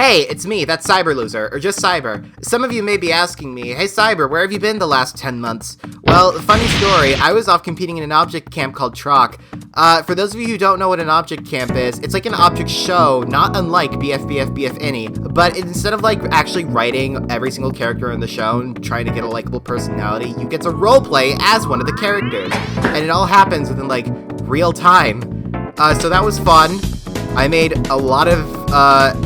Hey, it's me, that's Cyber Loser, or just Cyber. Some of you may be asking me, hey Cyber, where have you been the last 10 months? Well, funny story, I was off competing in an object camp called TROC. For those of you who don't know what an object camp is, it's like an object show, not unlike BF Any, but instead of like actually writing every single character in the show and trying to get a likable personality, you get to roleplay as one of the characters. And it all happens within like real time. So that was fun. I made a lot of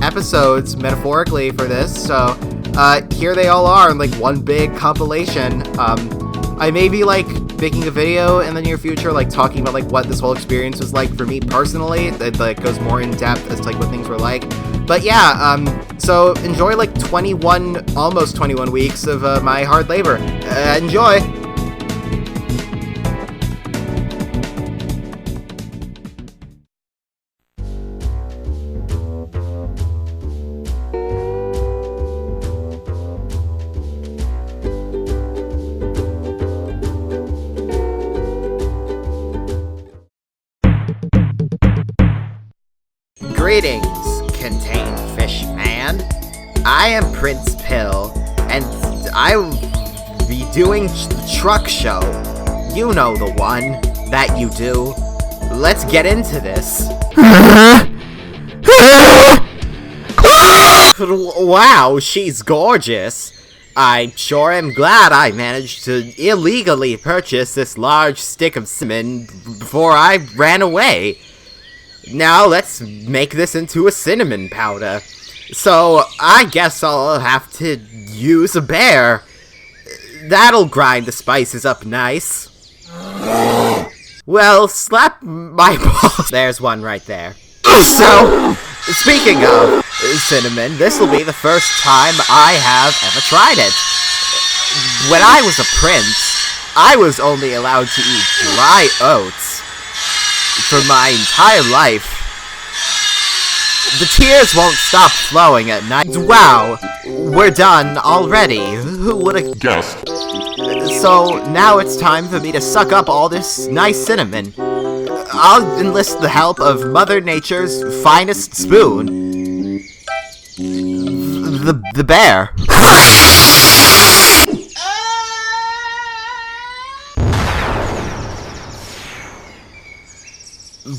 episodes metaphorically for this, so here they all are in like one big compilation. I may be like making a video in the near future, like talking about like what this whole experience was like for me personally. That like goes more in depth as to like what things were like. But yeah, so enjoy like 21, almost 21 weeks of my hard labor. Enjoy. Greetings, contained Fishman. I am Prince Pill, and I'll be doing the truck show. You know the one that you do. Let's get into this. Wow, she's gorgeous. I sure am glad I managed to illegally purchase this large stick of cinnamon before I ran away. Now let's make this into a cinnamon powder. So I guess I'll have to use a bear. That'll grind the spices up nice. Well, slap my balls. There's one right there. So, speaking of cinnamon, this will be the first time I have ever tried it. When I was a prince, I was only allowed to eat dry oats for my entire life. The tears won't stop flowing at night. Wow, we're done already. Who would have guessed? So now it's time for me to suck up all this nice cinnamon. I'll enlist the help of Mother Nature's finest spoon. The bear.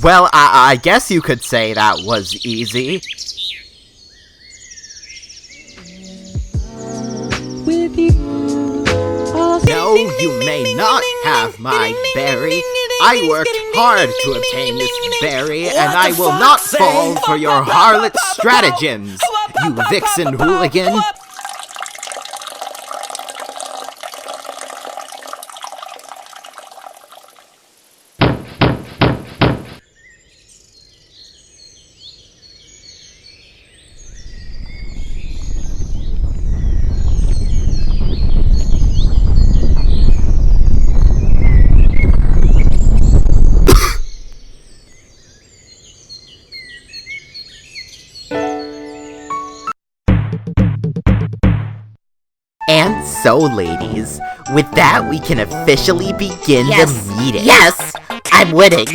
Well, I guess you could say that was easy. No, you may not have my berry. I worked hard to obtain this berry, and I will not fall for your harlot stratagems, you vixen hooligan. And so, ladies, with that, we can officially begin the meeting. Yes, I'm winning.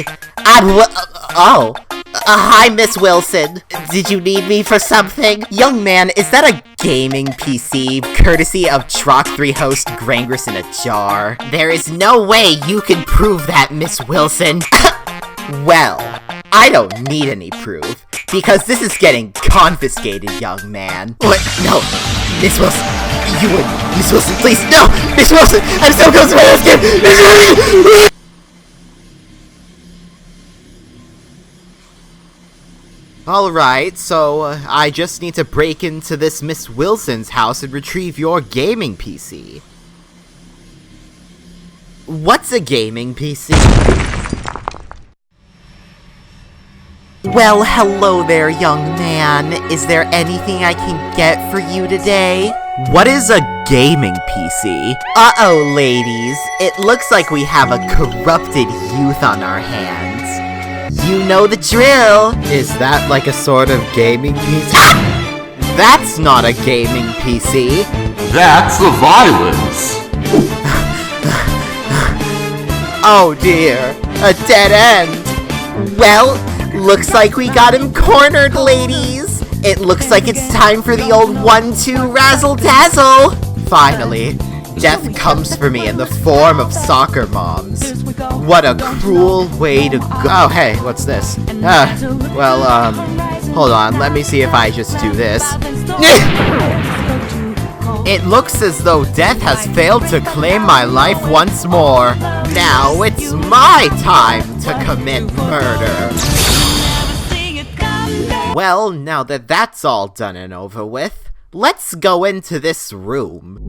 Hi, Miss Wilson. Did you need me for something? Young man, is that a gaming PC, courtesy of TROC 3 host Gregor in a jar? There is no way you can prove that, Miss Wilson. Well, I don't need any proof, because this is getting confiscated, young man. What? No, Miss Wilson. You would, Miss Wilson, please, no! Miss Wilson, I'm so close to my rescue! Miss Wilson! Alright, so I just need to break into this Miss Wilson's house and retrieve your gaming PC. What's a gaming PC? Well, hello there, young man. Is there anything I can get for you today? What is a gaming PC? Uh-oh, ladies. It looks like we have a corrupted youth on our hands. You know the drill. Is that like a sort of gaming PC? That's not a gaming PC. That's the violence. Oh dear, a dead end. Well, looks like we got him cornered, ladies. It looks like it's time for the old 1-2 razzle-dazzle! Finally, death comes for me in the form of soccer moms. What a cruel way to go. Oh, hey, what's this? Hold on, let me see if I just do this. It looks as though death has failed to claim my life once more. Now it's my time to commit murder. Well, now that that's all done and over with, let's go into this room.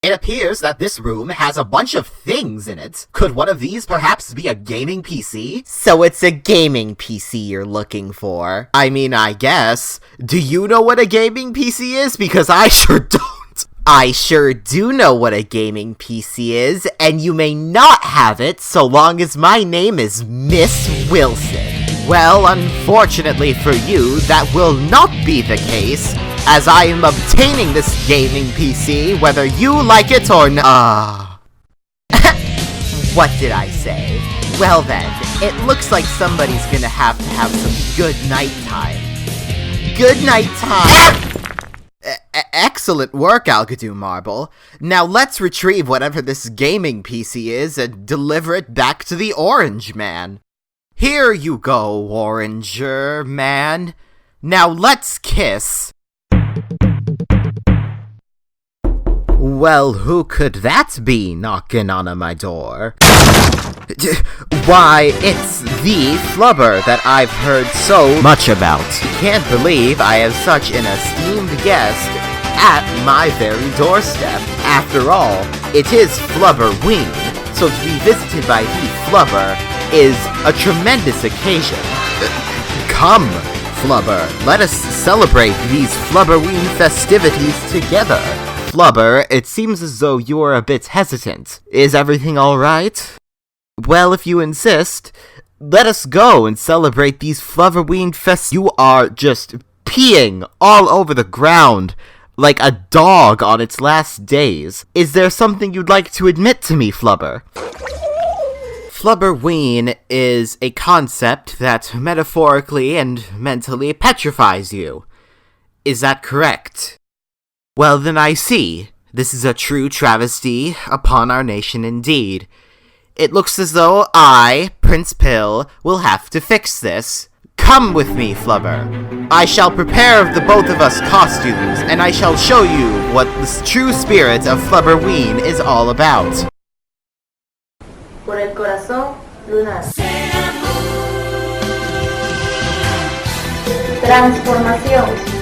It appears that this room has a bunch of things in it. Could one of these perhaps be a gaming PC? So it's a gaming PC you're looking for. I mean, I guess. Do you know what a gaming PC is? Because I sure don't. I sure do know what a gaming PC is, and you may not have it so long as my name is Miss Wilson. Well, unfortunately for you, that will not be the case, as I am obtaining this gaming PC, whether you like it or not. What did I say? Well then, it looks like somebody's gonna have some good night time. Good night time! Excellent work, Algadoo Marble. Now let's retrieve whatever this gaming PC is and deliver it back to the Orange Man. Here you go, Oranger Man. Now let's kiss. Well, who could that be knocking on my door? Why, it's the Flubber that I've heard so much about. Can't believe I have such an esteemed guest at my very doorstep. After all, it is Flubberween, so to be visited by the Flubber is a tremendous occasion. Come, Flubber, let us celebrate these Flubberween festivities together. Flubber, it seems as though you are a bit hesitant. Is everything alright? Well, if you insist, let us go and celebrate these Flubberween You are just peeing all over the ground, like a dog on its last days. Is there something you'd like to admit to me, Flubber? Flubberween is a concept that metaphorically and mentally petrifies you. Is that correct? Well then I see. This is a true travesty upon our nation indeed. It looks as though I, Prince Pill, will have to fix this. Come with me, Flubber. I shall prepare the both of us costumes, and I shall show you what the true spirit of Flubberween is all about. Por el corazón lunar. Transformación.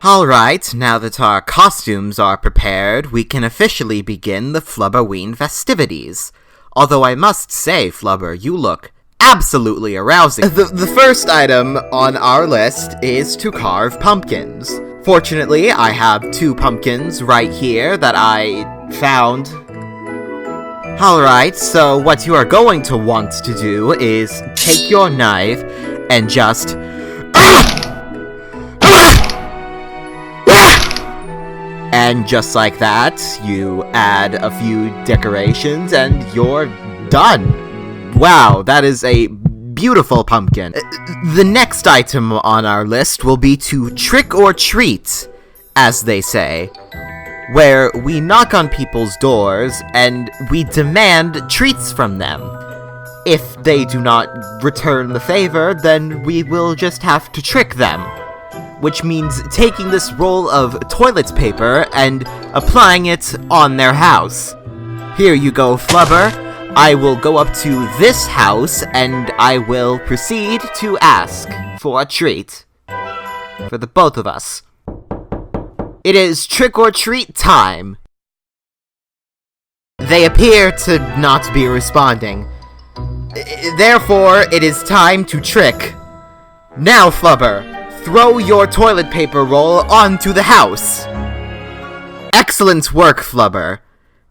Alright, now that our costumes are prepared, we can officially begin the Flubberween festivities. Although I must say, Flubber, you look absolutely arousing. The first item on our list is to carve pumpkins. Fortunately, I have 2 pumpkins right here that I found. Alright, so what you are going to want to do is take your knife and just... And just like that, you add a few decorations and you're done. Wow, that is a beautiful pumpkin. The next item on our list will be to trick or treat, as they say, where we knock on people's doors and we demand treats from them. If they do not return the favor, then we will just have to trick them. Which means taking this roll of toilet paper and applying it on their house. Here you go, Flubber. I will go up to this house and I will proceed to ask for a treat. For the both of us. It is trick or treat time. They appear to not be responding. Therefore, it is time to trick. Now, Flubber. throw your toilet paper roll onto the house. Excellent work, Flubber.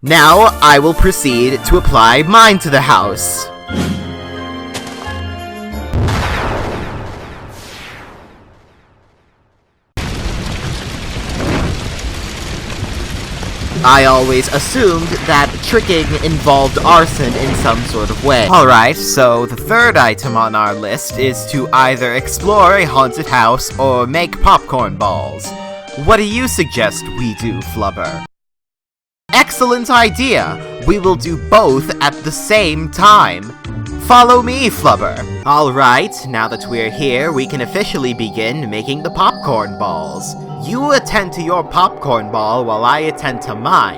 Now I will proceed to apply mine to the house. I always assumed that tricking involved arson in some sort of way. Alright, so the third item on our list is to either explore a haunted house or make popcorn balls. What do you suggest we do, Flubber? Excellent idea! We will do both at the same time. Follow me, Flubber. Alright, now that we're here, we can officially begin making the popcorn balls. You attend to your popcorn ball while I attend to mine.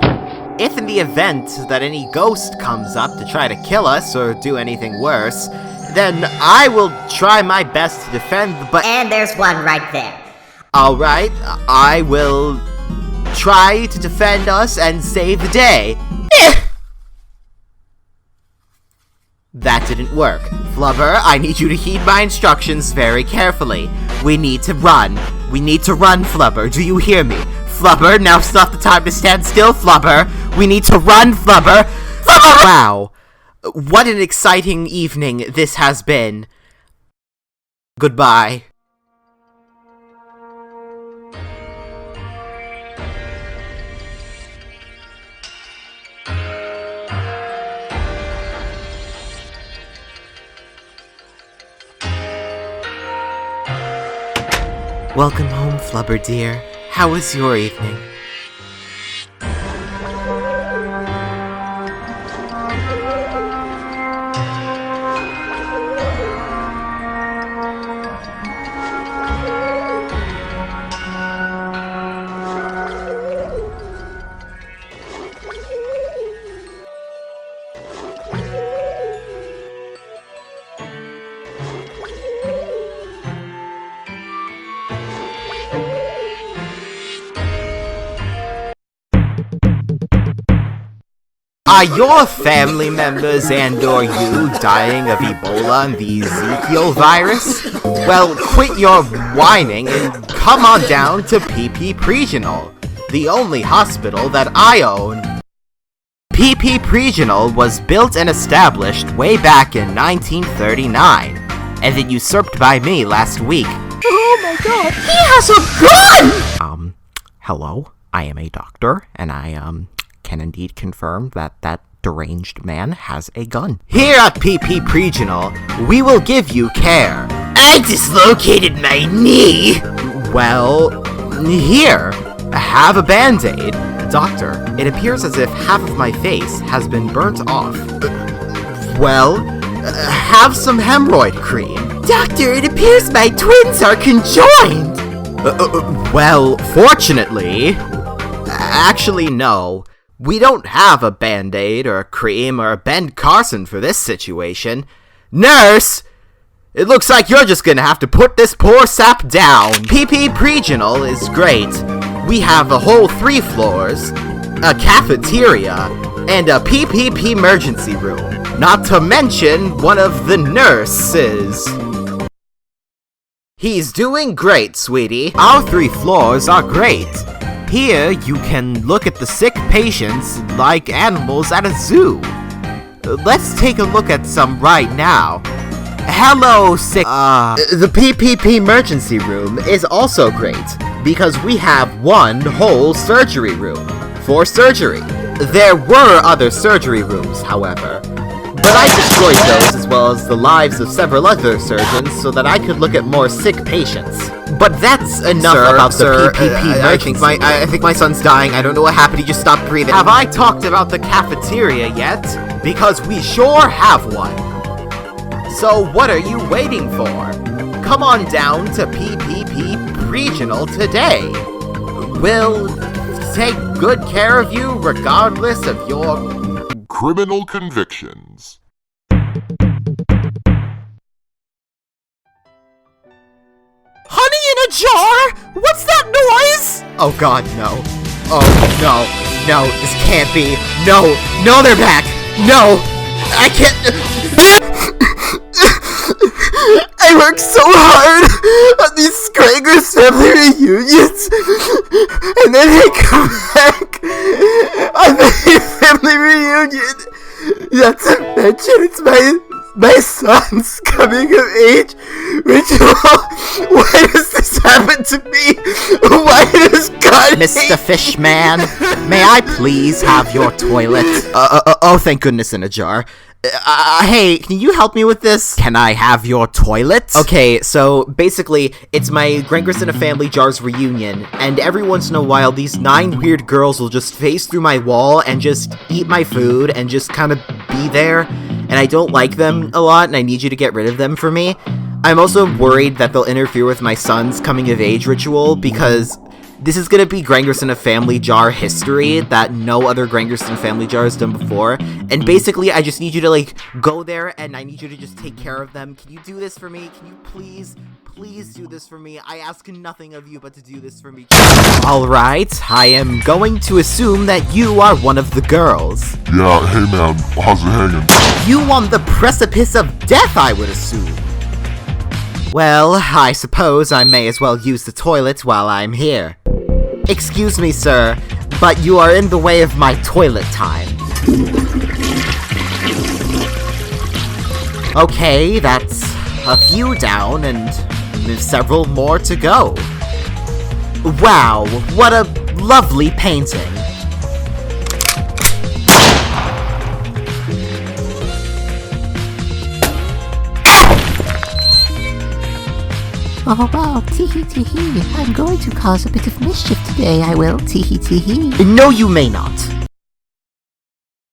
If in the event that any ghost comes up to try to kill us or do anything worse, then I will try my best to defend, but— And there's one right there. Alright, I will try to defend us and save the day. That didn't work. Flubber, I need you to heed my instructions very carefully. We need to run. We need to run, Flubber. Do you hear me? Flubber, now's not the time to stand still, Flubber. We need to run, Flubber. Flubber! Wow. What an exciting evening this has been. Goodbye. Welcome home, Flubber dear. How was your evening? Are your family members and or you dying of Ebola and the Ezekiel virus? Well, quit your whining and come on down to PPP Regional, the only hospital that I own. PPP Regional was built and established way back in 1939, and then usurped by me last week. Oh my god, he has a gun! Hello, I am a doctor, and I, can indeed confirm that that deranged man has a gun. Here at PPP Regional, we will give you care. I dislocated my knee! Well, here, have a band-aid. Doctor, it appears as if half of my face has been burnt off. Well, have some hemorrhoid cream. Doctor, it appears my twins are conjoined! Well, fortunately— Actually, no. We don't have a Band-Aid or a cream or a Ben Carson for this situation. Nurse! It looks like you're just gonna have to put this poor sap down. PPP Regional is great. We have a whole 3 floors, a cafeteria, and a PPP emergency room. Not to mention one of the nurses. He's doing great, sweetie. Our 3 floors are great. Here, you can look at the sick patients like animals at a zoo. Let's take a look at some right now. Hello, sick— The PPP emergency room is also great, because we have one whole surgery room for surgery. There were other surgery rooms, however, but I destroyed those as well as the lives of several other surgeons so that I could look at more sick patients. But that's enough about the PPP emergency. I think my son's dying. I don't know what happened. He just stopped breathing. Have I talked about the cafeteria yet? Because we sure have one. So what are you waiting for? Come on down to PPP Regional today. We'll take good care of you regardless of your Criminal convictions. Honey in a jar? What's that noise? Oh god, no. Oh, no. No, this can't be. No. No, they're back. No. I can't. I worked so hard on these Gregor's family reunions, and then they come back on the family reunion. Not to mention, it's my son's coming of age ritual. Why does this happen to me? Why does God Mr. Fishman, may I please have your toilet? Oh, thank goodness, in a jar. Hey, can you help me with this? Can I have your toilet? Okay, so basically, it's my Grangers in a Family Jars reunion, and every once in a while, these 9 weird girls will just phase through my wall and just eat my food and just kind of be there, and I don't like them a lot, and I need you to get rid of them for me. I'm also worried that they'll interfere with my son's coming-of-age ritual, because this is gonna be Grangerson a Family Jar history that no other Grangerson Family Jar has done before, and basically, I just need you to, like, go there, and I need you to just take care of them. Can you do this for me? Can you please do this for me? I ask nothing of you but to do this for me. Alright, I am going to assume that you are one of the girls. Yeah, hey man, how's it hanging? You on the precipice of death, I would assume. Well, I suppose I may as well use the toilet while I'm here. Excuse me, sir, but you are in the way of my toilet time. Okay, that's a few down and several more to go. Wow, what a lovely painting. Oh wow, teehee teehee. I'm going to cause a bit of mischief today, I will, teehee teehee. No, you may not.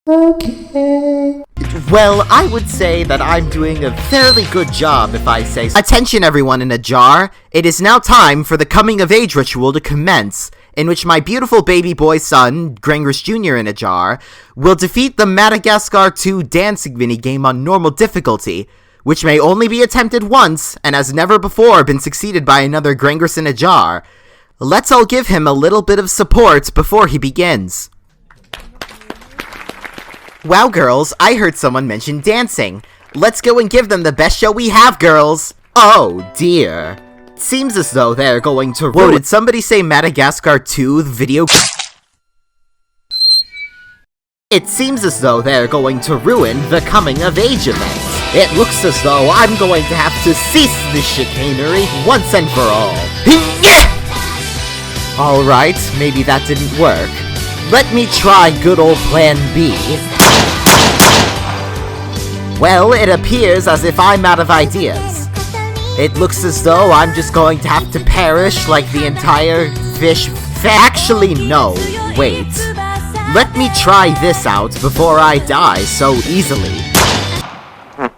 Okay. Well, I would say that I'm doing a fairly good job if I say so. Attention everyone in a jar, it is now time for the coming-of-age ritual to commence, in which my beautiful baby boy son, Grangers Jr. in a jar, will defeat the Madagascar 2 dancing minigame on normal difficulty, which may only be attempted once, and has never before been succeeded by another Grangers in a jar. Let's all give him a little bit of support before he begins. Wow, girls, I heard someone mention dancing. Let's go and give them the best show we have, girls. Oh, dear. Seems as though they're going to Whoa, did somebody say Madagascar 2, the video? It seems as though they're going to ruin the coming-of-age event. It looks as though I'm going to have to cease this chicanery once and for all. Alright, maybe that didn't work. Let me try good old Plan B. Well, it appears as if I'm out of ideas. It looks as though I'm just going to have to perish like the entire fish Actually, no. Wait. Let me try this out before I die so easily.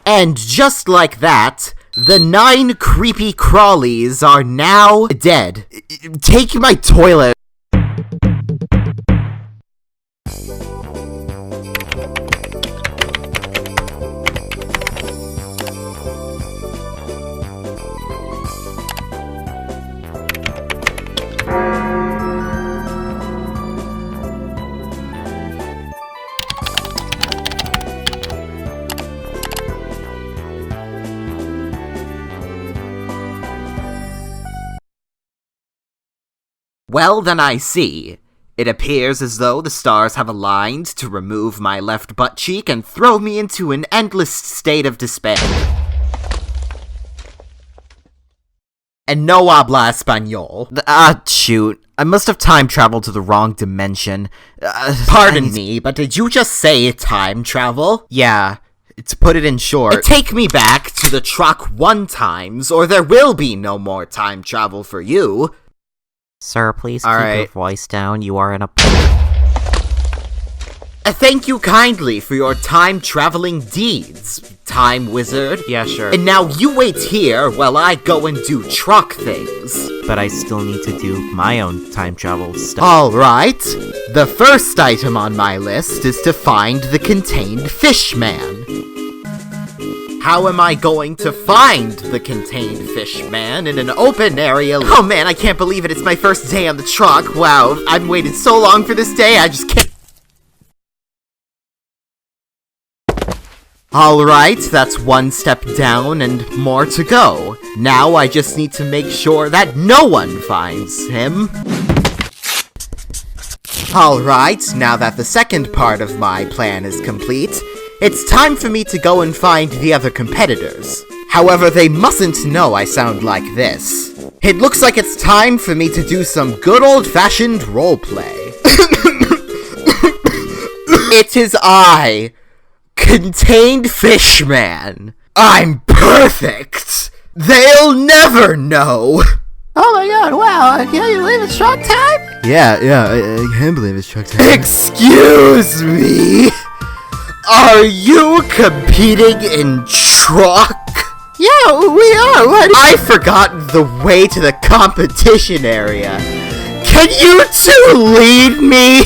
And just like that, the 9 creepy crawlies are now dead. Take my toilet. Well, then I see. It appears as though the stars have aligned to remove my left butt cheek and throw me into an endless state of despair. And no habla español. Shoot. I must have time traveled to the wrong dimension. Pardon me, but did you just say time travel? Yeah. To put it in short, take me back to the TROC 1 times, or there will be no more time travel for you. Sir, please keep your voice down. You are in a... Thank you kindly for your time-traveling deeds, Time Wizard. Yeah, sure. And now you wait here while I go and do TROC things. But I still need to do my own time travel stuff. Alright. The first item on my list is to find the contained Fishman. How am I going to find the contained Fishman in an open area? Oh man, I can't believe it. It's my first day on the TROC. Wow, I've waited so long for this day, I just can't... Alright, that's one step down and more to go. Now I just need to make sure that no one finds him. Alright, now that the second part of my plan is complete, it's time for me to go and find the other competitors. However, they mustn't know I sound like this. It looks like it's time for me to do some good old-fashioned roleplay. It is I, Contained Fishman. I'm perfect! They'll never know! Oh my god, wow, can you believe it's TROC time? Yeah, I can't believe it's TROC time. Excuse me? Are you competing in TROC? Yeah, we are, what? I forgot the way to the competition area. Can you two lead me?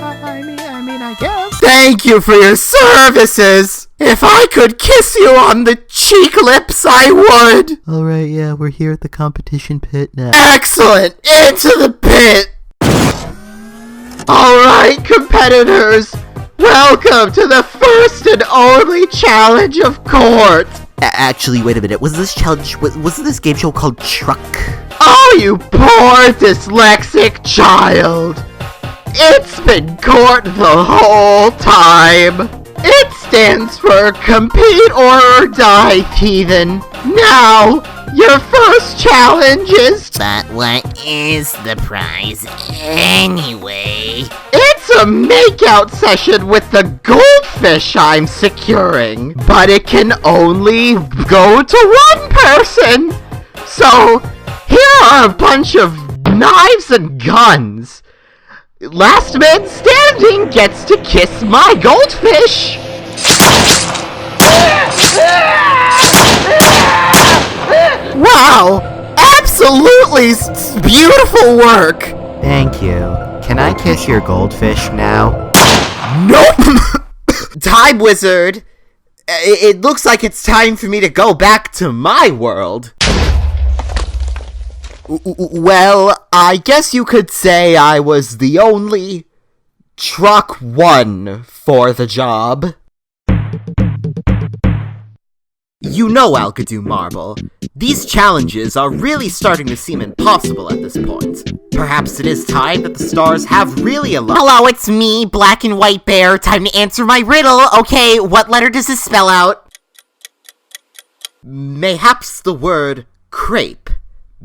I mean, I guess. Thank you for your services. If I could kiss you on the cheek lips, I would. Alright, yeah, we're here at the competition pit now. Excellent! Into the pit! Alright, competitors! Welcome to the first and only challenge of court! Actually, wait a minute, was this challenge, wasn't this game show called TROC? Oh, you poor dyslexic child! It's been court the whole time! It stands for Compete or Die, heathen. Now, your first challenge is... But what is the prize anyway? It's a makeout session with the goldfish I'm securing. But it can only go to one person. So, here are a bunch of knives and guns. Last man standing gets to kiss my goldfish. Wow! Absolutely beautiful work! Thank you. Can I kiss your goldfish now? Nope! Time wizard! It looks like it's time for me to go back to my world. Well, I guess you could say I was the only TROC 1 for the job. You know, Alkadu Marble, these challenges are really starting to seem impossible at this point. Perhaps it is time that the stars have really aligned. Hello, it's me, Black and White Bear. Time to answer my riddle. Okay, what letter does this spell out? Mayhaps the word crepe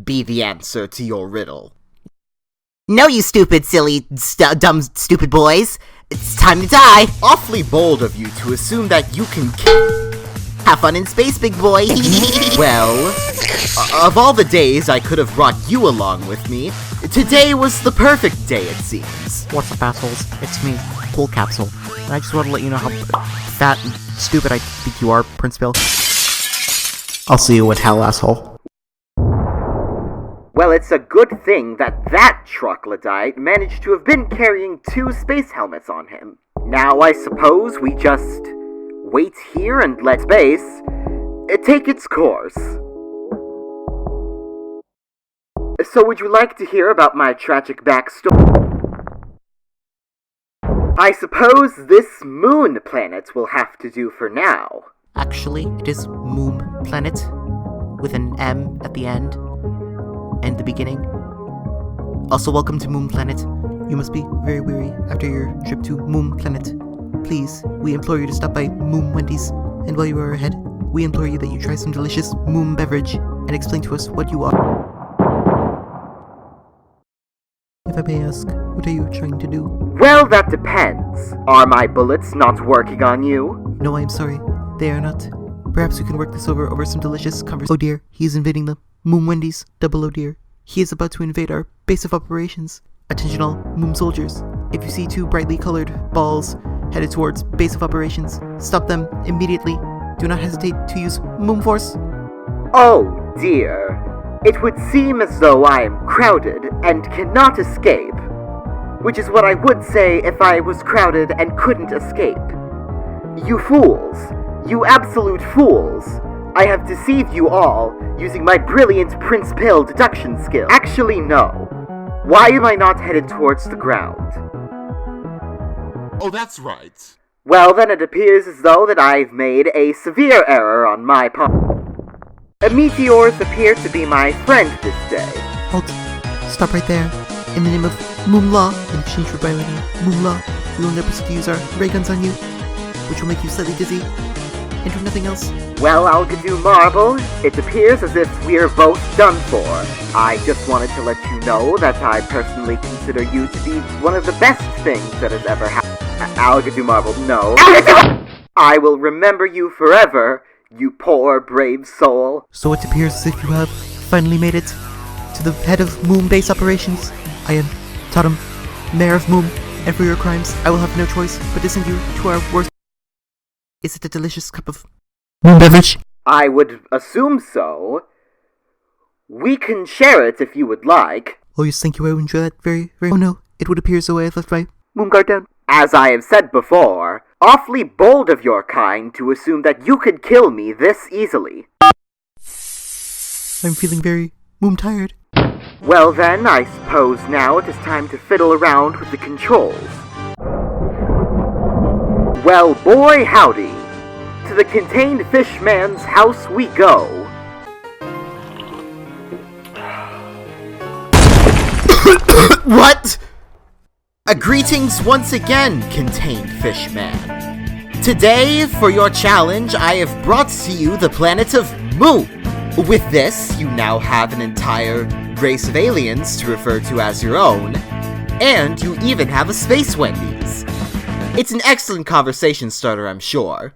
be the answer to your riddle. No, you stupid, silly, dumb, stupid boys. It's time to die. Awfully bold of you to assume that you can Have fun in space, big boy. Well, of all the days I could have brought you along with me, today was the perfect day, it seems. What's up, assholes? It's me, Cool Capsule. And I just want to let you know how fat and stupid I think you are, Prince Bill. I'll see you in hell, asshole. Well, it's a good thing that troglodyte managed to have been carrying 2 space helmets on him. Now I suppose we just wait here and let space take its course. So would you like to hear about my tragic backstory? I suppose this moon planet will have to do for now. Actually, it is Moom Planet, with an M at the end, and the beginning. Also, welcome to Moon Planet. You must be very weary after your trip to Moon Planet. Please, we implore you to stop by Moon Wendy's, and while you are ahead, we implore you that you try some delicious Moon beverage, and explain to us what you are. If I may ask, what are you trying to do? Well, that depends. Are my bullets not working on you? No, I am sorry. They are not. Perhaps we can work this over some delicious conversation. Oh dear, he is invading the Moon Wendy's. Double oh dear. He is about to invade our base of operations. Attention all Moon soldiers. If you see 2 brightly colored balls headed towards base of operations, stop them immediately. Do not hesitate to use Moon Force. Oh dear. It would seem as though I am crowded and cannot escape. Which is what I would say if I was crowded and couldn't escape. You fools. You absolute fools. I have deceived you all using my brilliant Prince Pill deduction skill. Actually, no. Why am I not headed towards the ground? Oh, that's right. Well, then it appears as though that I've made a severe error on my part. Meteors appear to be my friend this day. Halt. Stop right there. In the name of Moomla, in exchange for violating Moomla, we will never proceed to use our ray guns on you, which will make you slightly dizzy, and for nothing else. Well, Algadoo Marble, it appears as if we're both done for. I just wanted to let you know that I personally consider you to be one of the best things that has ever happened. Algadoo Marble, no. I will remember you forever, you poor, brave soul. So it appears as if you have finally made it to the head of Moom Base Operations. I am Tatum, Mayor of Moom, and for your crimes, I will have no choice but to send you to our worst. Is it a delicious cup of Moom beverage? I would assume so. We can share it if you would like. Oh yes, thank you, I would enjoy that very, very... Oh no, it would appear as though I have left my Moom guard down. As I have said before, awfully bold of your kind to assume that you could kill me this easily. I'm feeling very Moom tired. Well then, I suppose now it is time to fiddle around with the controls. Well, boy howdy. To the contained Fishman's house we go. What? Greetings once again, contained Fishman. Today, for your challenge, I have brought to you the planet of Moom. With this, you now have an entire race of aliens to refer to as your own, and you even have a Space Wendy's. It's an excellent conversation starter, I'm sure.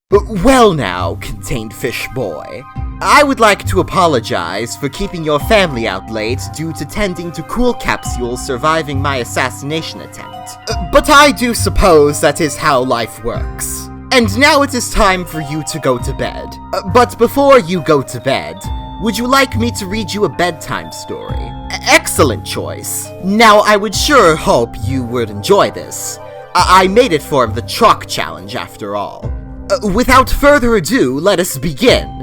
But well now, contained fish boy, I would like to apologize for keeping your family out late due to tending to cool capsules surviving my assassination attempt. But I do suppose that is how life works. And now it is time for you to go to bed. But before you go to bed, would you like me to read you a bedtime story? Excellent choice. Now, I would sure hope you would enjoy this. I made it for the TROC challenge after all. Without further ado, let us begin.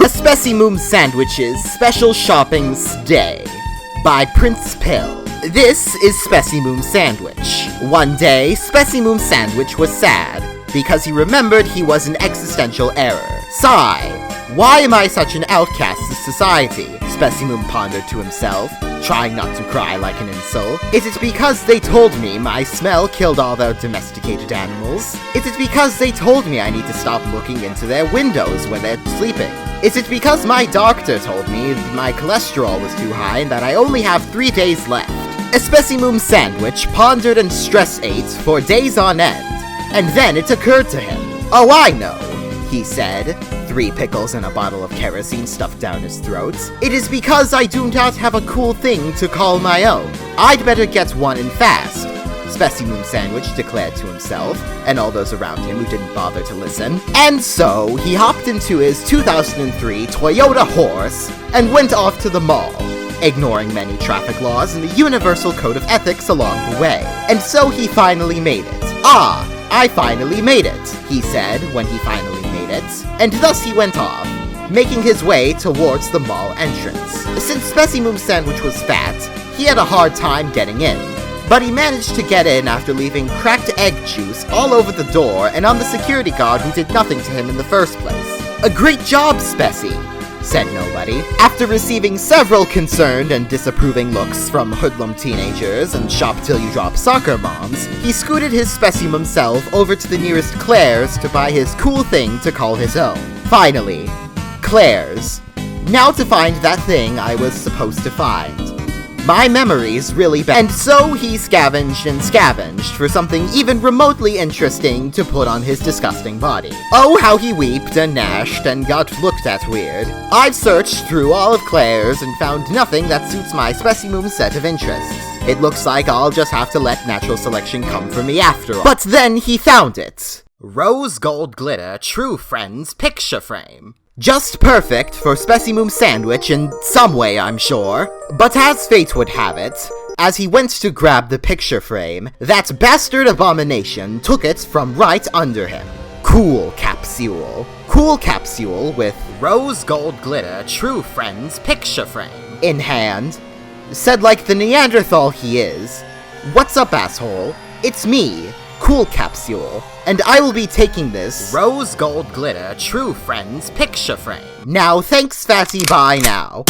A Specimen Sandwiches Special Shopping's Day by Prince Pill. This is Specimen Sandwich. One day, Specimen Sandwich was sad because he remembered he was in existential error. Sigh. Why am I such an outcast to society? Specimen pondered to himself, trying not to cry like an insult. Is it because they told me my smell killed all their domesticated animals? Is it because they told me I need to stop looking into their windows when they're sleeping? Is it because my doctor told me my cholesterol was too high and that I only have 3 days left? A Specimen Sandwich pondered and stress-ate for days on end, and then it occurred to him. Oh, I know, he said, 3 pickles and a bottle of kerosene stuffed down his throat. It is because I do not have a cool thing to call my own. I'd better get one and fast, Specimen Sandwich declared to himself, and all those around him who didn't bother to listen. And so, he hopped into his 2003 Toyota Horse and went off to the mall, ignoring many traffic laws and the Universal Code of Ethics along the way. And so he finally made it. Ah, I finally made it, he said when he finally made it, and thus he went off, making his way towards the mall entrance. Since Specimen Sandwich was fat, he had a hard time getting in, but he managed to get in after leaving cracked egg juice all over the door and on the security guard who did nothing to him in the first place. A great job, Speci, said nobody. After receiving several concerned and disapproving looks from hoodlum teenagers and shop-till-you-drop soccer moms, he scooted his Specimen self over to the nearest Claire's to buy his cool thing to call his own. Finally, Claire's. Now to find that thing I was supposed to find. My memory's really bad. And so he scavenged and scavenged for something even remotely interesting to put on his disgusting body. Oh, how he weeped and gnashed and got looked at weird. I've searched through all of Claire's and found nothing that suits my Specimen set of interests. It looks like I'll just have to let natural selection come for me after all. But then he found it. Rose Gold Glitter True Friends Picture Frame. Just perfect for Specimen Sandwich in some way, I'm sure. But as fate would have it, as he went to grab the picture frame, that bastard abomination took it from right under him. Cool capsule. Cool capsule with Rose Gold Glitter True Friends Picture Frame in hand. Said like the Neanderthal he is, What's up, asshole? It's me, Cool Capsule, and I will be taking this Rose Gold Glitter True Friends picture frame. Now, thanks, Fatty, bye now.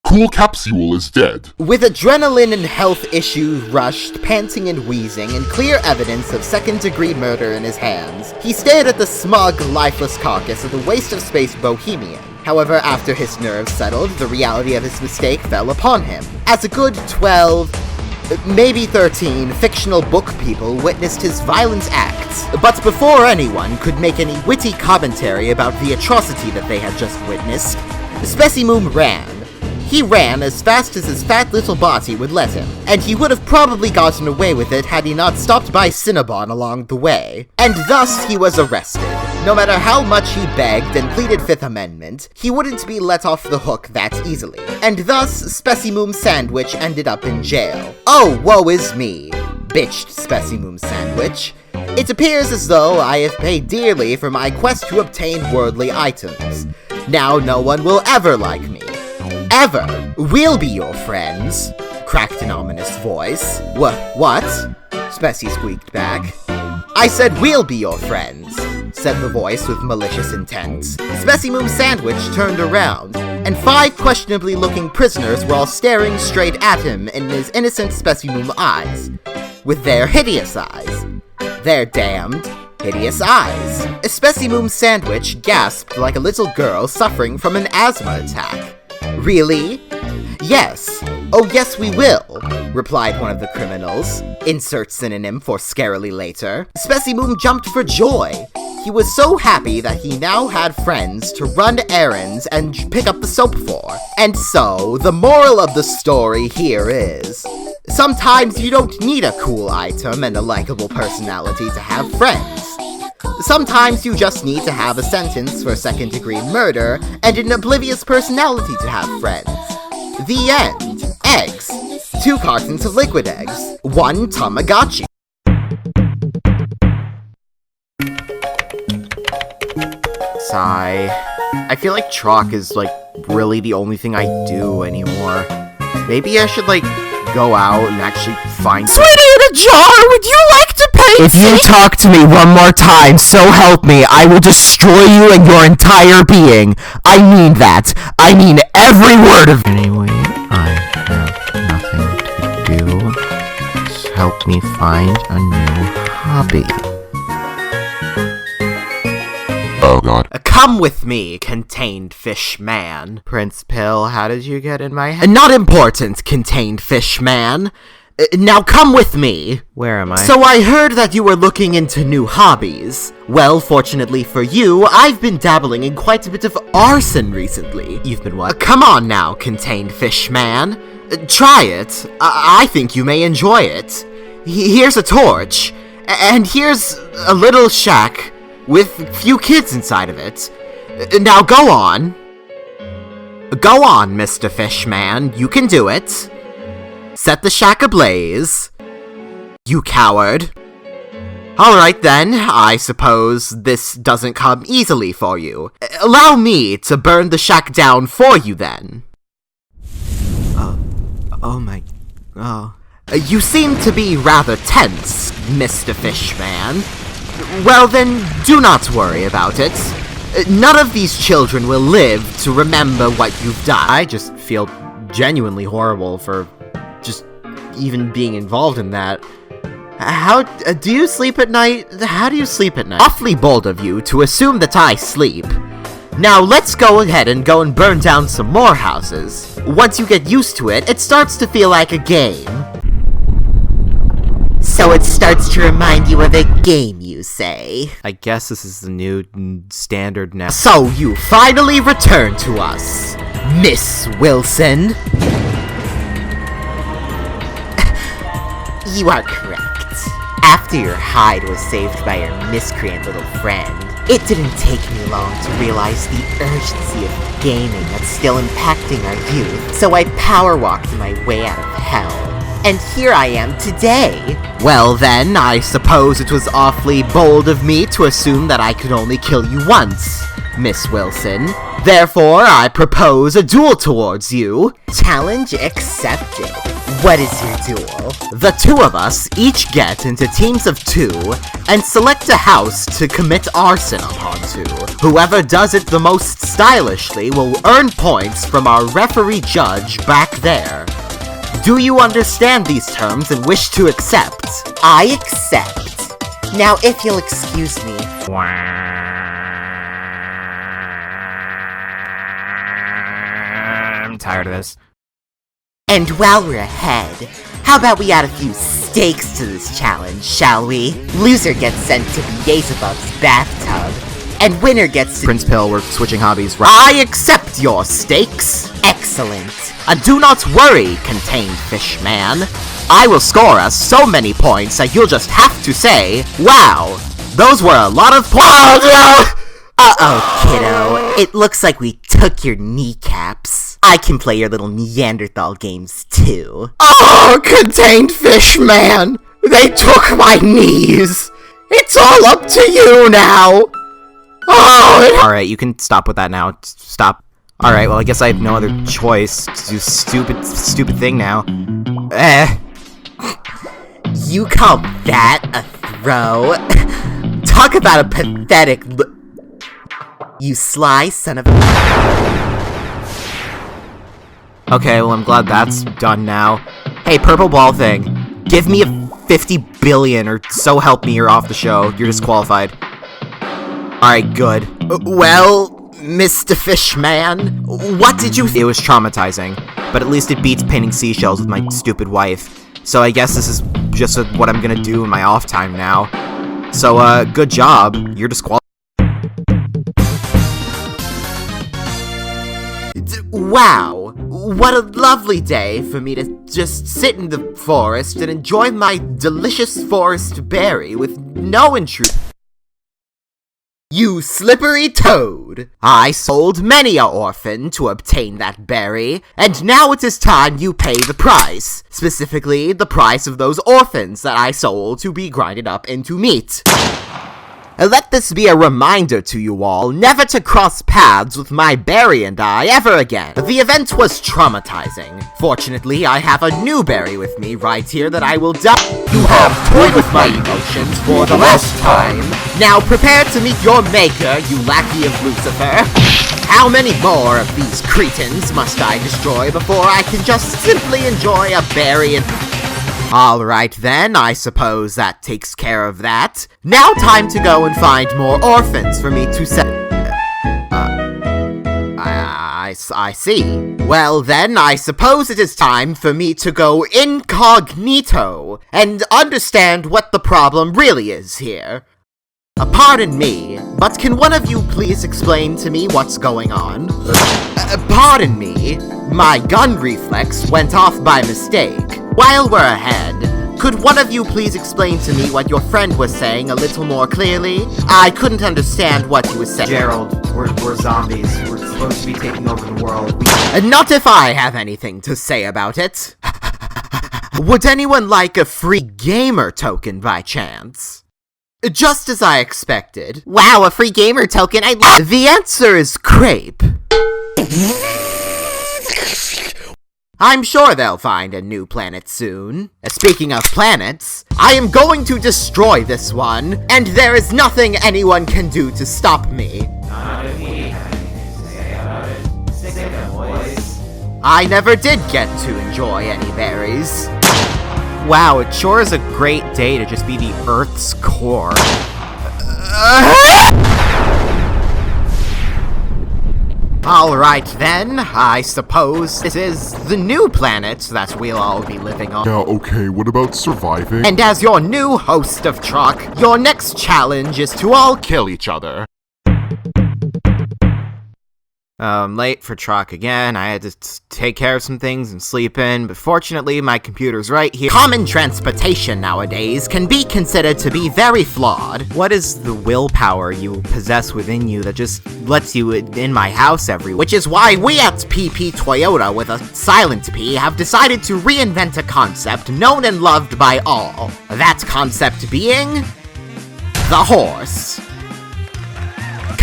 Cool Capsule is dead. With adrenaline and health issues rushed, panting and wheezing, and clear evidence of second-degree murder in his hands, he stared at the smug, lifeless carcass of the waste-of-space bohemian. However, after his nerves settled, the reality of his mistake fell upon him. As a good 12, maybe 13 fictional book people witnessed his violent acts. But before anyone could make any witty commentary about the atrocity that they had just witnessed, Specimen ran. He ran as fast as his fat little body would let him, and he would have probably gotten away with it had he not stopped by Cinnabon along the way. And thus he was arrested. No matter how much he begged and pleaded Fifth Amendment, he wouldn't be let off the hook that easily. And thus, Specimen Sandwich ended up in jail. Oh, woe is me, bitched Specimen Sandwich. It appears as though I have paid dearly for my quest to obtain worldly items. Now no one will ever like me. Ever. We'll be your friends, cracked an ominous voice. What? Specie squeaked back. I said we'll be your friends, said the voice with malicious intent. Specimen Sandwich turned around, and 5 questionably looking prisoners were all staring straight at him in his innocent specimen eyes. With their hideous eyes. Their damned, hideous eyes. Specimen Sandwich gasped like a little girl suffering from an asthma attack. Really? Yes. Oh, yes, we will, replied one of the criminals. Insert synonym for scarily later. Specimen jumped for joy. He was so happy that he now had friends to run errands and pick up the soap for. And so, the moral of the story here is, sometimes you don't need a cool item and a likable personality to have friends. Sometimes you just need to have a sentence for second-degree murder and an oblivious personality to have friends. The end. Eggs. 2 cartons of liquid eggs. 1 Tamagotchi. Sigh. I feel like TROC is, really the only thing I do anymore. Maybe I should, go out and actually find Sweetie in a jar, would you like to pay? If you talk to me one more time, so help me, I will destroy you and your entire being. I mean that. I mean every word of— Anyway, I have nothing to do. Just help me find a new hobby. Oh god. Come with me, contained Fishman. Prince Pill, how did you get in my head? Not important, contained Fishman. Now come with me. Where am I? So I heard that you were looking into new hobbies. Well, fortunately for you, I've been dabbling in quite a bit of arson recently. You've been what? Come on now, contained Fishman. Try it. I think you may enjoy it. Here's a torch. And here's a little shack with few kids inside of it. Now go on. Go on, Mr. Fishman. You can do it. Set the shack ablaze. You coward. Alright then, I suppose this doesn't come easily for you. Allow me to burn the shack down for you then. You seem to be rather tense, Mr. Fishman. Well then, do not worry about it. None of these children will live to remember what you've done. I just feel genuinely horrible for just even being involved in that. How do you sleep at night? How do you sleep at night? Awfully bold of you to assume that I sleep. Now let's go ahead and burn down some more houses. Once you get used to it, it starts to feel like a game. So it starts to remind you of a game, you say? I guess this is the new standard now. So you finally return to us, Miss Wilson. You are correct. After your hide was saved by your miscreant little friend, it didn't take me long to realize the urgency of gaming that's still impacting our youth, so I power walked my way out of hell. And here I am today. Well then, I suppose it was awfully bold of me to assume that I could only kill you once. Miss Wilson. Therefore, I propose a duel towards you. Challenge accepted. What is your duel? The two of us each get into teams of 2 and select a house to commit arson upon to. Whoever does it the most stylishly will earn points from our referee judge back there. Do you understand these terms and wish to accept? I accept. Now, if you'll excuse me. I'm tired of this. And while we're ahead, how about we add a few stakes to this challenge, shall we? Loser gets sent to Beelzebub's bathtub, and winner gets to— Prince Pill, we're switching hobbies. I accept your stakes. Excellent. Do not worry, Contained Fishman. I will score us so many points that you'll just have to say, wow, those were a lot of points. Uh-oh, kiddo. It looks like we took your kneecaps. I can play your little Neanderthal games, too. Oh, Contained Fishman, they took my knees. It's all up to you now. Oh, Alright, you can stop with that now. Stop. Alright, well, I guess I have no other choice to do stupid thing now. You call that a throw? Talk about a pathetic you sly son of a— Okay, well, I'm glad that's done now. Hey, purple ball thing. Give me a 50 billion or so help me you're off the show. You're disqualified. Alright, good. well, Mr. Fishman, what did you It was traumatizing, but at least it beats painting seashells with my stupid wife. So I guess this is just what I'm gonna do in my off time now. So, good job. You're disqualified. Wow, what a lovely day for me to just sit in the forest and enjoy my delicious forest berry with no intrusion. You slippery toad! I sold many a orphan to obtain that berry, and now it is time you pay the price. Specifically, the price of those orphans that I sold to be grinded up into meat. Let this be a reminder to you all never to cross paths with my berry and I ever again. The event was traumatizing. Fortunately, I have a new berry with me right here that I will You have toyed with my emotions for the last time. Now prepare to meet your maker, you lackey of Lucifer. How many more of these cretins must I destroy before I can just simply enjoy a berry and— Alright then, I suppose that takes care of that. Now time to go and find more orphans for me to I see. Well then, I suppose it is time for me to go incognito and understand what the problem really is here. Pardon me, but can one of you please explain to me what's going on? Pardon me, my gun reflex went off by mistake. While we're ahead, could one of you please explain to me what your friend was saying a little more clearly? I couldn't understand what he was saying. Gerald, we're zombies. We're supposed to be taking over the world. Not if I have anything to say about it. Would anyone like a free gamer token by chance? Just as I expected. Wow, a free gamer token, The answer is crepe. I'm sure they'll find a new planet soon. Speaking of planets, I am going to destroy this one, and there is nothing anyone can do to stop me. I never did get to enjoy any berries. Wow, it sure is a great day to just be the Earth's core. Alright then, I suppose this is the new planet that we'll all be living on. Now, okay, what about surviving? And as your new host of TROC, your next challenge is to all kill each other. Late for TROC again. I had to take care of some things and sleep in, but fortunately my computer's right here. Common transportation nowadays can be considered to be very flawed. What is the willpower you possess within you that just lets you in my house every week? Which is why we at PP Toyota with a silent P have decided to reinvent a concept known and loved by all. That concept being the horse.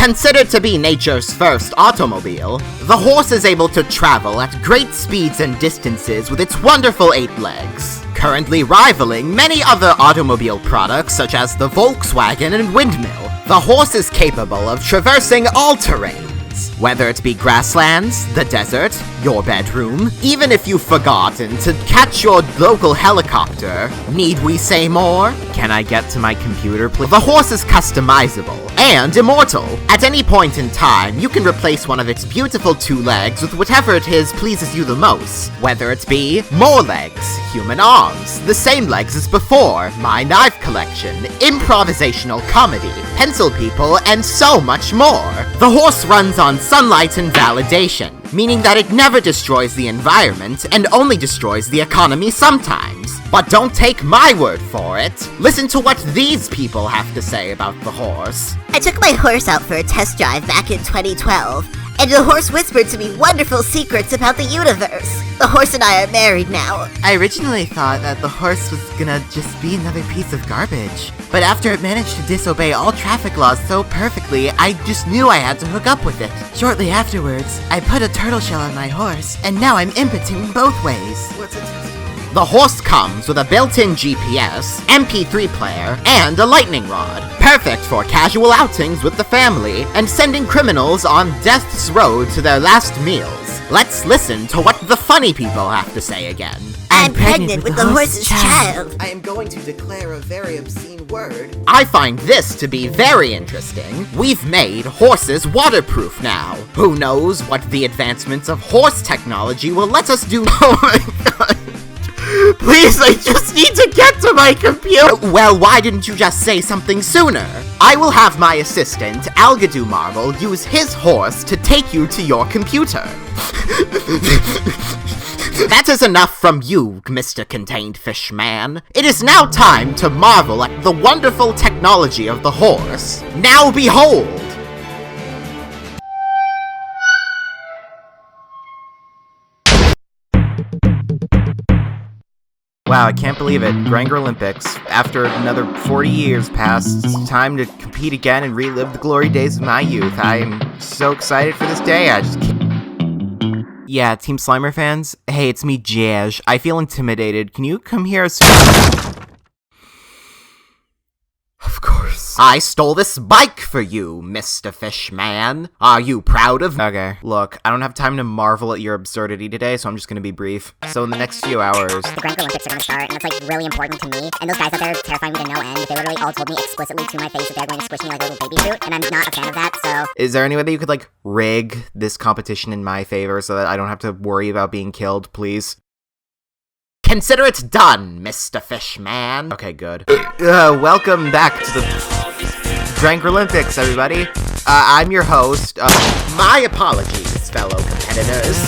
Considered to be nature's first automobile, the horse is able to travel at great speeds and distances with its wonderful 8 legs, currently rivaling many other automobile products such as the Volkswagen and windmill. The horse is capable of traversing all terrains, whether it be grasslands, the desert, your bedroom, even if you've forgotten to catch your local helicopter. Need we say more? Can I get to my computer, please? The horse is customizable and immortal. At any point in time, you can replace one of its beautiful 2 legs with whatever it is pleases you the most, whether it be more legs, human arms, the same legs as before, my knife collection, improvisational comedy, pencil people, and so much more. The horse runs on sunlight and validation, meaning that it never destroys the environment and only destroys the economy sometimes. But don't take my word for it. Listen to what these people have to say about the horse. I took my horse out for a test drive back in 2012, and the horse whispered to me wonderful secrets about the universe. The horse and I are married now. I originally thought that the horse was gonna just be another piece of garbage. But after it managed to disobey all traffic laws so perfectly, I just knew I had to hook up with it. Shortly afterwards, I put a turtle shell on my horse, and now I'm impotent both ways. The horse comes with a built-in GPS, MP3 player, and a lightning rod. Perfect for casual outings with the family and sending criminals on death's road to their last meals. Let's listen to what the funny people have to say again. I'm pregnant with the horse's child. I am going to declare a very obscene word. I find this to be very interesting. We've made horses waterproof now. Who knows what the advancements of horse technology will let us do. Oh my god. Please, I just need to get to my computer! Well, why didn't you just say something sooner? I will have my assistant, Algadoo Marvel, use his horse to take you to your computer. That is enough from you, Mr. Contained Fishman. It is now time to marvel at the wonderful technology of the horse. Now behold! Wow, I can't believe it. Grangrolympics. After another 40 years passed, it's time to compete again and relive the glory days of my youth. I am so excited for this day, I just can't. Yeah, Team Slimer fans? Hey, it's me, Jaj. I feel intimidated. Can you come here as soon as... Of course. I stole this bike for you, Mr. Fishman. Are you proud of me? Okay, look, I don't have time to marvel at your absurdity today, so I'm just gonna be brief. So in the next few hours... The Grangrolympics are gonna start, and that's, like, really important to me. And those guys out there terrifying me to no end. They literally all told me explicitly to my face that they're going to squish me like a little baby suit, and I'm not a fan of that, so... Is there any way that you could, like, rig this competition in my favor so that I don't have to worry about being killed, please? Consider it done, Mr. Fishman. Okay, good. Welcome back to the Grangrolympics, everybody. I'm your host. My apologies, fellow competitors.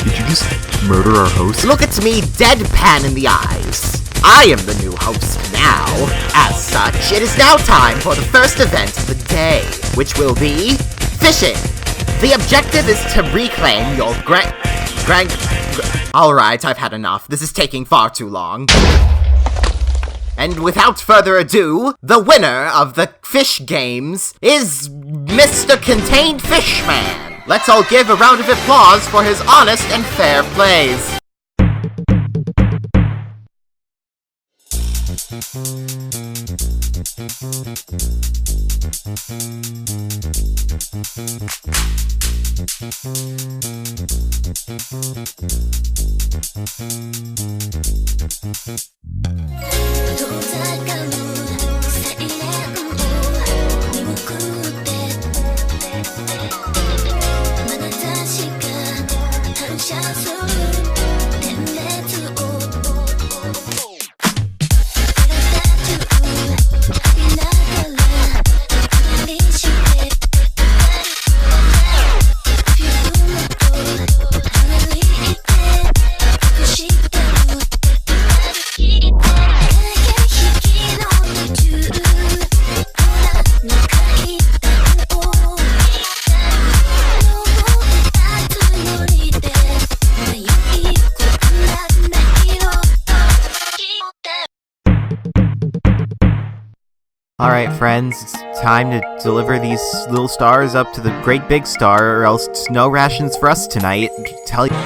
Did you just murder our host? Look at me deadpan in the eyes. I am the new host now. As such, it is now time for the first event of the day, which will be fishing. The objective is to reclaim your Alright, I've had enough. This is taking far too long. And without further ado, the winner of the fish games is Mr. Contained Fishman. Let's all give a round of applause for his honest and fair plays. Alright, friends, it's time to deliver these little stars up to the great big star, or else it's no rations for us tonight. Tell you.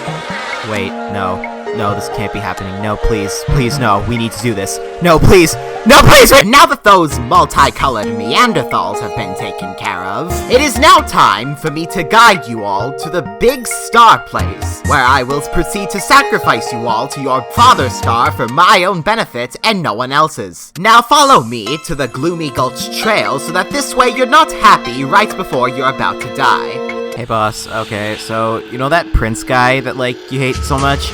Wait, no. No, this can't be happening. No, please. Please, no. We need to do this. No, please. No, please! Now that those multicolored Neanderthals have been taken care of, it is now time for me to guide you all to the big star place, where I will proceed to sacrifice you all to your father star for my own benefit and no one else's. Now follow me to the Gloomy Gulch Trail so that this way you're not happy right before you're about to die. Hey, boss. Okay, so, you know that prince guy that, like, you hate so much?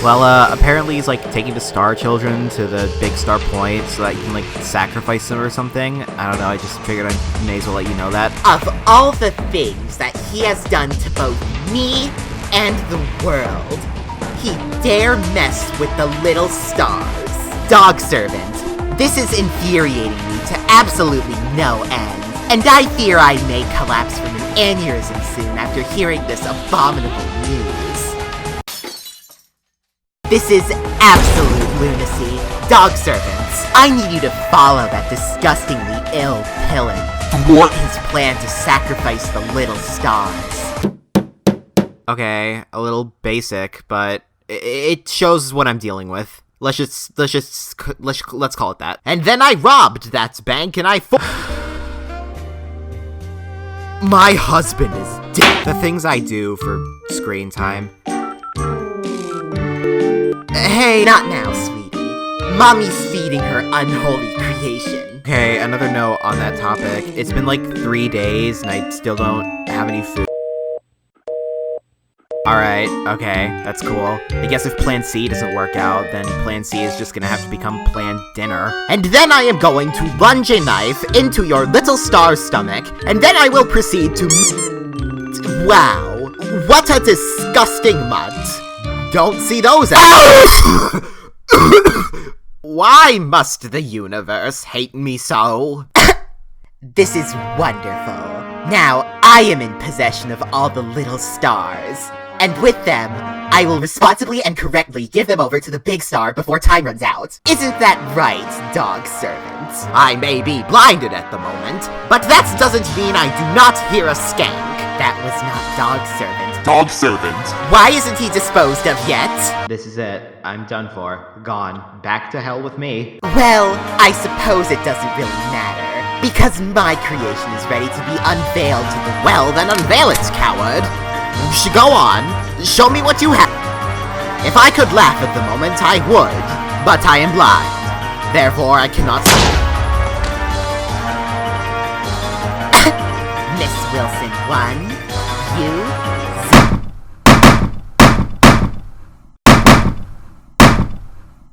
Well, apparently he's, like, taking the star children to the big star point so that you can, like, sacrifice them or something. I don't know, I just figured I may as well let you know that. Of all the things that he has done to both me and the world, he dare mess with the little stars. Dog servant, this is infuriating me to absolutely no end, and I fear I may collapse from an aneurysm soon after hearing this abominable news. This is absolute lunacy. Dog servants, I need you to follow that disgustingly ill Pillin. Thwart his plan to sacrifice the little stars. Okay, a little basic, but it shows what I'm dealing with. Let's call it that. And then I robbed that bank and my husband is dead. The things I do for screen time. Hey, not now, sweetie. Mommy's feeding her unholy creation. Okay, another note on that topic. It's been like 3 days and I still don't have any food. Alright, okay, that's cool. I guess if Plan C doesn't work out, then Plan C is just gonna have to become Plan Dinner. And then I am going to plunge a knife into your little star's stomach, and then I will proceed to... Wow, what a disgusting mutt. Don't see those out. Why must the universe hate me so? This is wonderful. Now I am in possession of all the little stars. And with them, I will responsibly and correctly give them over to the big star before time runs out. Isn't that right, dog servant? I may be blinded at the moment, but that doesn't mean I do not hear a skank. That was not dog servant. Dog servant! Why isn't he disposed of yet? This is it. I'm done for. Gone. Back to hell with me. Well, I suppose it doesn't really matter, because my creation is ready to be unveiled to the... Well, then unveil it, coward. Go on. Show me what you have. If I could laugh at the moment, I would, but I am blind. Therefore, I cannot see. Miss Wilson 1, you...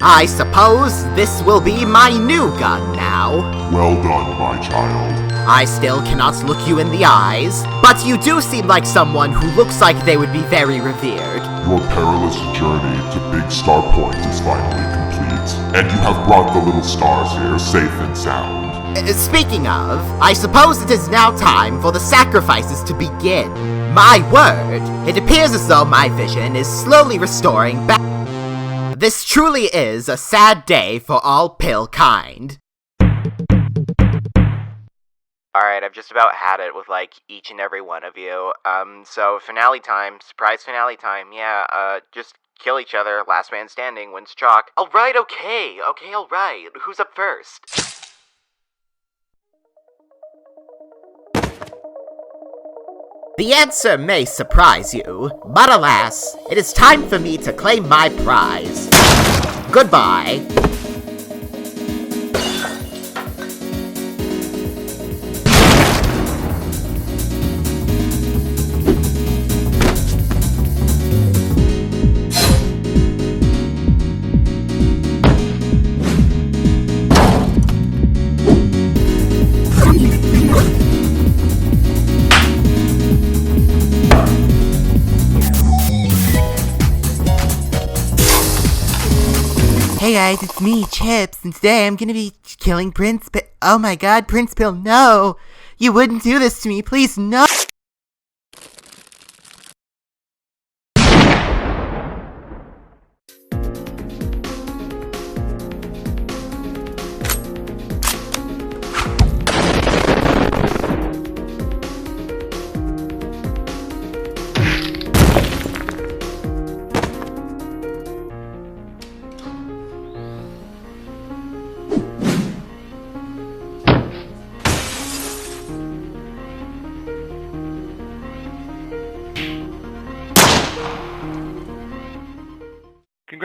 I suppose this will be my new gun now. Well done, my child. I still cannot look you in the eyes, but you do seem like someone who looks like they would be very revered. Your perilous journey to Big Star Point is finally complete, and you have brought the little stars here safe and sound. Speaking of, I suppose it is now time for the sacrifices to begin. My word, it appears as though my vision is slowly restoring back. This truly is a sad day for all pill kind. Alright, I've just about had it with, like, each and every one of you. So finale time, surprise finale time, yeah, just kill each other, last man standing wins TROC. Alright, okay, alright, who's up first? The answer may surprise you, but alas, it is time for me to claim my prize. Goodbye. Hey guys, it's me, Chips, and today I'm gonna be killing Prince Pill. Oh my god, Prince Pill, no! You wouldn't do this to me, please, no!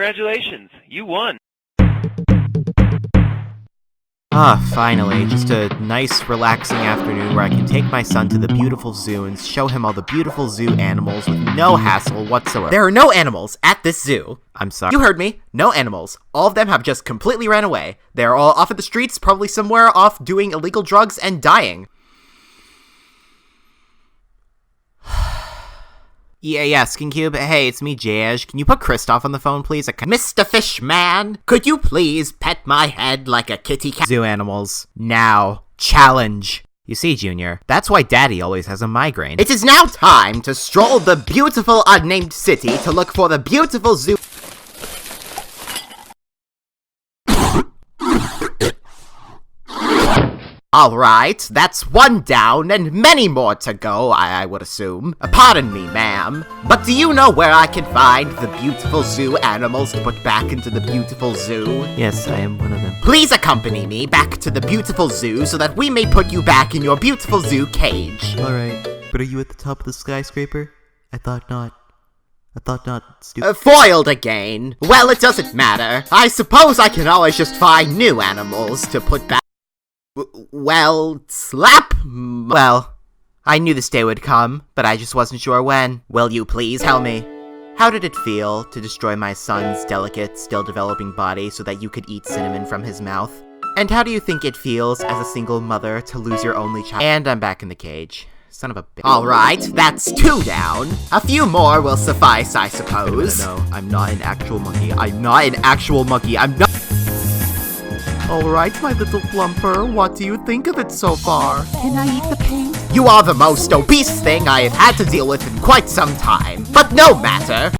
Congratulations, you won. Ah, finally. Just a nice, relaxing afternoon where I can take my son to the beautiful zoo and show him all the beautiful zoo animals with no hassle whatsoever. There are no animals at this zoo. I'm sorry. You heard me. No animals. All of them have just completely ran away. They're all off at the streets, probably somewhere off doing illegal drugs and dying. Yeah, Skin Cube. Hey, it's me, Jaj. Can you put Kristoff on the phone, please? Mr. Fishman, could you please pet my head like a kitty cat? Zoo animals. Now. Challenge. You see, Junior, that's why Daddy always has a migraine. It is now time to stroll the beautiful unnamed city to look for the beautiful zoo. Alright, that's one down and many more to go, I would assume. Pardon me, ma'am, but do you know where I can find the beautiful zoo animals to put back into the beautiful zoo? Yes, I am one of them. Please accompany me back to the beautiful zoo so that we may put you back in your beautiful zoo cage. Alright, but are you at the top of the skyscraper? I thought not. Foiled again. Well, it doesn't matter. I suppose I can always just find new animals to put back. Well, slap? Well, I knew this day would come, but I just wasn't sure when. Will you please tell me, how did it feel to destroy my son's delicate, still developing body so that you could eat cinnamon from his mouth? And how do you think it feels as a single mother to lose your only child? And I'm back in the cage. Son of a bitch. Alright, that's 2 down. A few more will suffice, I suppose. No, I'm not an actual monkey. I'm not. Alright, my little plumper, what do you think of it so far? Can I eat the paint? You are the most obese thing I have had to deal with in quite some time, but no matter.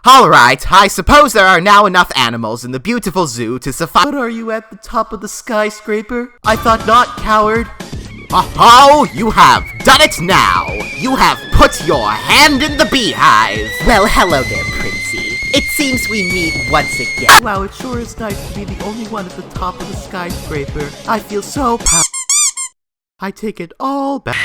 Alright, I suppose there are now enough animals in the beautiful zoo to suffice. But are you at the top of the skyscraper? I thought not, coward. Oh, you have done it now! You have put your hand in the beehive! Well, hello there, Princey. It seems we meet once again. Wow, it sure is nice to be the only one at the top of the skyscraper. I feel so proud. I take it all back.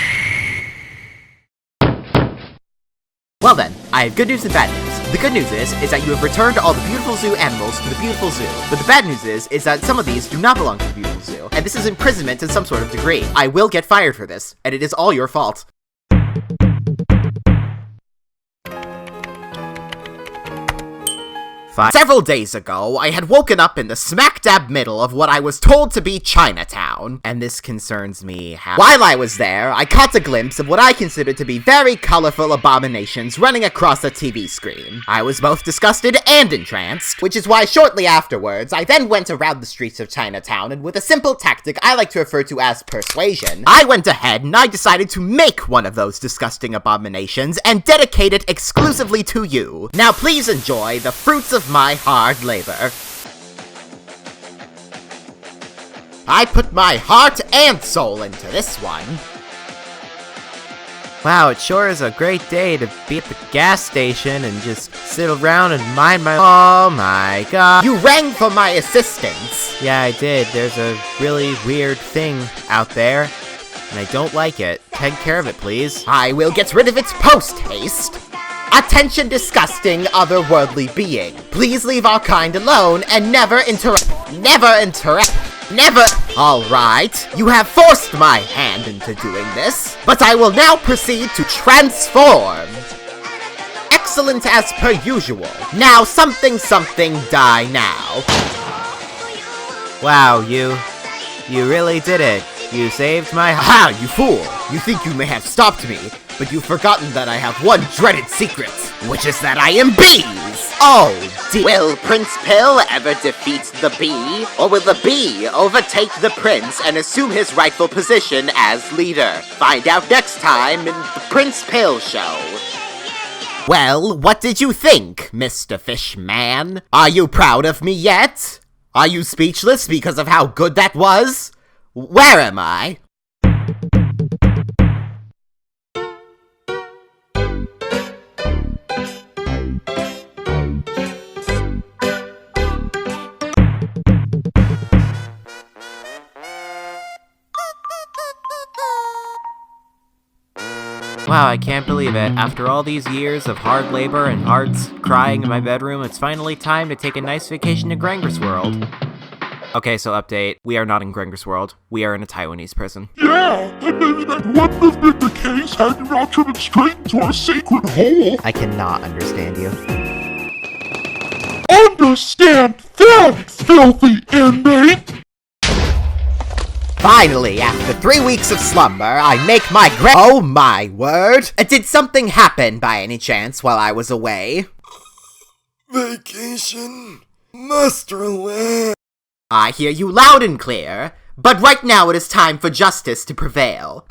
Well then, I have good news and bad news. The good news is that you have returned all the beautiful zoo animals to the beautiful zoo. But the bad news is that some of these do not belong to the beautiful zoo. And this is imprisonment in some sort of degree. I will get fired for this, and it is all your fault. Several days ago, I had woken up in the smack-dab middle of what I was told to be Chinatown. And this concerns me how— While I was there, I caught a glimpse of what I considered to be very colorful abominations running across a TV screen. I was both disgusted and entranced, which is why shortly afterwards, I then went around the streets of Chinatown, and with a simple tactic I like to refer to as persuasion, I went ahead and I decided to make one of those disgusting abominations and dedicate it exclusively to you. Now please enjoy the fruits of my hard labor. I put my heart and soul into this one. Wow, it sure is a great day to be at the gas station and just sit around and mind my— Oh my god. You rang for my assistance! Yeah, I did. There's a really weird thing out there, and I don't like it. Take care of it, please. I will get rid of its post-haste. Attention, disgusting, otherworldly being. Please leave our kind alone and never interrupt. Alright, you have forced my hand into doing this, but I will now proceed to transform. Excellent as per usual. Now something die now. Wow, you really did it. You saved my— Ha, you fool! You think you may have stopped me, but you've forgotten that I have one dreaded secret, which is that I am bees! Oh, dear. Will Prince Pill ever defeat the bee? Or will the bee overtake the prince and assume his rightful position as leader? Find out next time in the Prince Pill Show. Well, what did you think, Mr. Fishman? Are you proud of me yet? Are you speechless because of how good that was? Where am I? Wow, I can't believe it. After all these years of hard labor and hard crying in my bedroom, it's finally time to take a nice vacation to Granger's World. Okay, so update. We are not in Granger's World. We are in a Taiwanese prison. Yeah, and maybe that wouldn't have been the case had you not driven straight into our sacred hole. I cannot understand you. Understand that, filthy inmate! Finally, after 3 weeks of slumber, I make my Oh my word! Did something happen by any chance while I was away? Vacation must relent. I hear you loud and clear, but right now it is time for justice to prevail.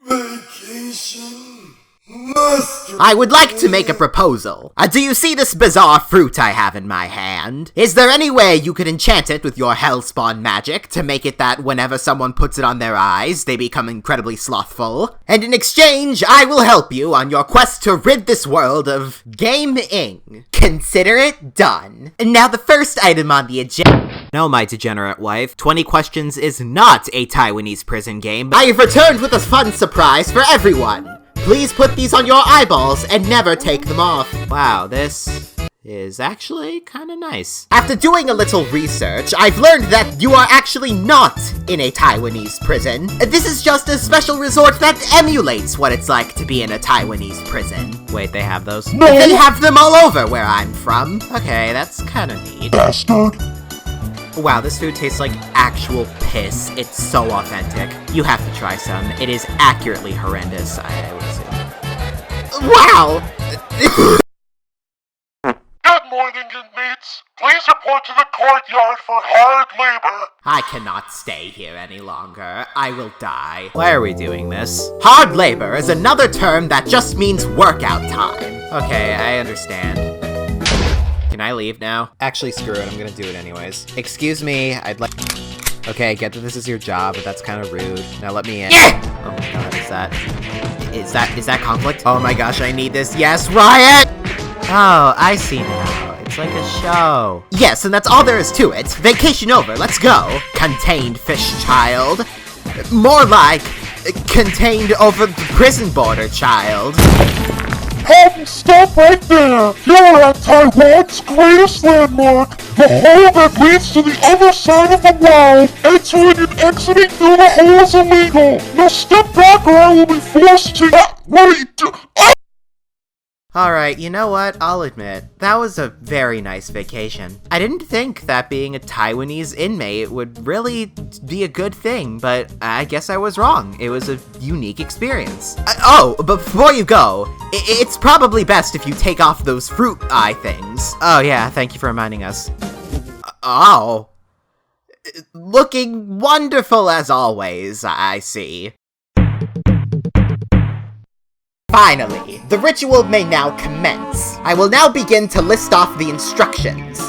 Vacation must relent. I would like to make a proposal. Do you see this bizarre fruit I have in my hand? Is there any way you could enchant it with your hellspawn magic to make it that whenever someone puts it on their eyes, they become incredibly slothful? And in exchange, I will help you on your quest to rid this world of gaming. Consider it done. And now the first item on the agenda. No, my degenerate wife, 20 Questions is not a Taiwanese prison game. I have returned with a fun surprise for everyone. Please put these on your eyeballs and never take them off. Wow, this is actually kind of nice. After doing a little research, I've learned that you are actually not in a Taiwanese prison. This is just a special resort that emulates what it's like to be in a Taiwanese prison. Wait, they have those? No! They have them all over where I'm from. Okay, that's kind of neat. Bastard! Wow, this food tastes like actual piss. It's so authentic. You have to try some. It is accurately horrendous, I would assume. Wow! Good morning, inmates. Please report to the courtyard for hard labor. I cannot stay here any longer. I will die. Why are we doing this? Hard labor is another term that just means workout time. Okay, I understand. Can I leave now? Actually, screw it. I'm gonna do it anyways. Excuse me, I'd like... Okay, I get that this is your job, but that's kind of rude. Now let me in. Yeah! Oh my god, is that conflict? Oh my gosh, I need this. Yes, riot! Oh, I see now. It's like a show. Yes, and that's all there is to it. Vacation over, let's go. Contained fish child. More like, contained over the prison border child. Hold, stop right there! You're at Taiwan's greatest landmark, the hole that leads to the other side of the world. Entering and exiting through the hole is illegal. Now step back or I will be forced to... What are you doing? Alright, you know what? I'll admit, that was a very nice vacation. I didn't think that being a Taiwanese inmate would really be a good thing, but I guess I was wrong. It was a unique experience. But before you go, it's probably best if you take off those fruit eye things. Oh yeah, thank you for reminding us. Oh. Looking wonderful as always, I see. Finally, the ritual may now commence. I will now begin to list off the instructions.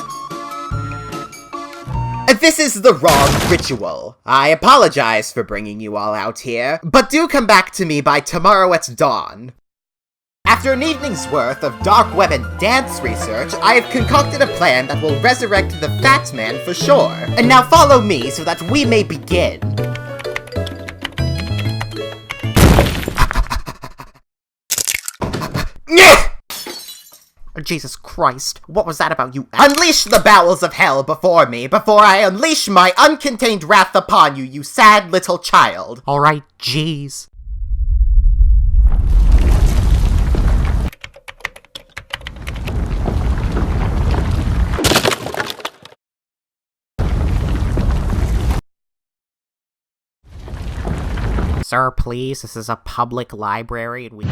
This is the wrong ritual. I apologize for bringing you all out here, but do come back to me by tomorrow at dawn. After an evening's worth of dark web and dance research, I have concocted a plan that will resurrect the Fat Man for sure. And now follow me so that we may begin. Jesus Christ, what was that about you? Unleash the bowels of hell before me, before I unleash my uncontained wrath upon you, you sad little child. Alright, jeez. Sir, please, this is a public library and we...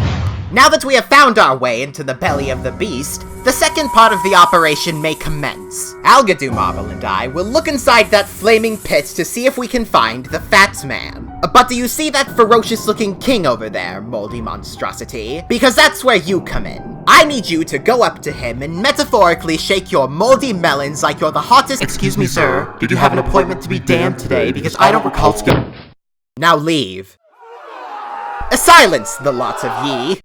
Now that we have found our way into the belly of the beast, the second part of the operation may commence. Algadoo Marble and I will look inside that flaming pit to see if we can find the Fat Man. But do you see that ferocious-looking king over there, moldy monstrosity? Because that's where you come in. I need you to go up to him and metaphorically shake your moldy melons like you're the hottest- Excuse me, sir. Did you have an appointment to be damned today? Because I don't recall... Now leave. Silence, the lot of ye.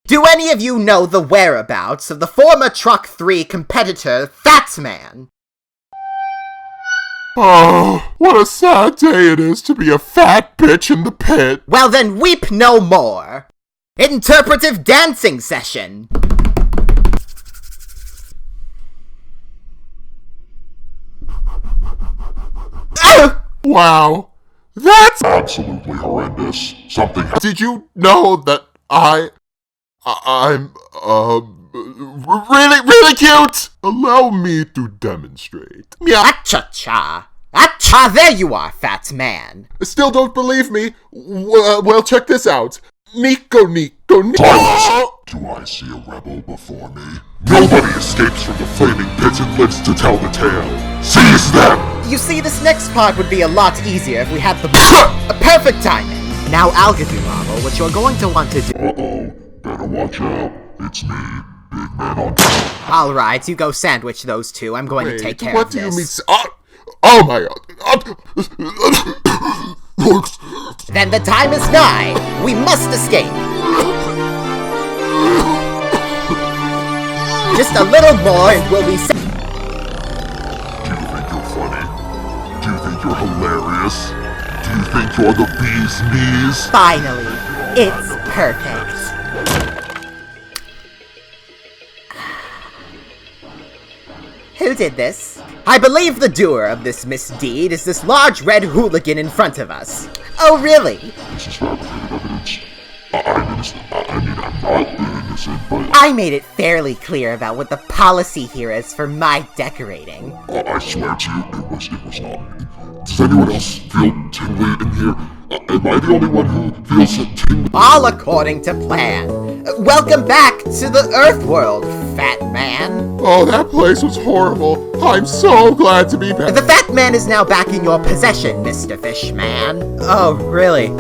Do any of you know the whereabouts of the former TROC 3 competitor, Fat Man? Oh, what a sad day it is to be a fat bitch in the pit. Well then, weep no more. Interpretive dancing session. Wow, that's absolutely horrendous. Something. Did you know that I'm really cute? Allow me to demonstrate. Meow. Acha-cha. Acha, there you are, fat man. Still don't believe me? Well, check this out. Nico. Silence! Do I see a rebel before me? Nobody escapes from the flaming pit and lives to tell the tale. Seize them! You see, this next part would be a lot easier if we had the perfect timing. Now, Algaduramo, what you're going to want to do... Uh-oh, better watch out. It's me, big man on top. Alright, you go sandwich those two. I'm going to take care of this. What do you mean... Oh my god. Then the time is nigh. We must escape. Just a little more and we'll be safe. Do you think you're funny? Do you think you're hilarious? Do you think you're the bee's knees? Finally, it's perfect. Who did this? I believe the doer of this misdeed is this large red hooligan in front of us. Oh, really? This is fabricated evidence. I'm innocent. I'm not innocent, but... I made it fairly clear about what the policy here is for my decorating. I swear to you, it was not. Does anyone else feel tingly in here? Am I the only one who feels tingly? All according to plan. Welcome back to the Earth world, fat man. Oh, that place was horrible. I'm so glad to be back. The fat man is now back in your possession, Mr. Fishman. Oh, really?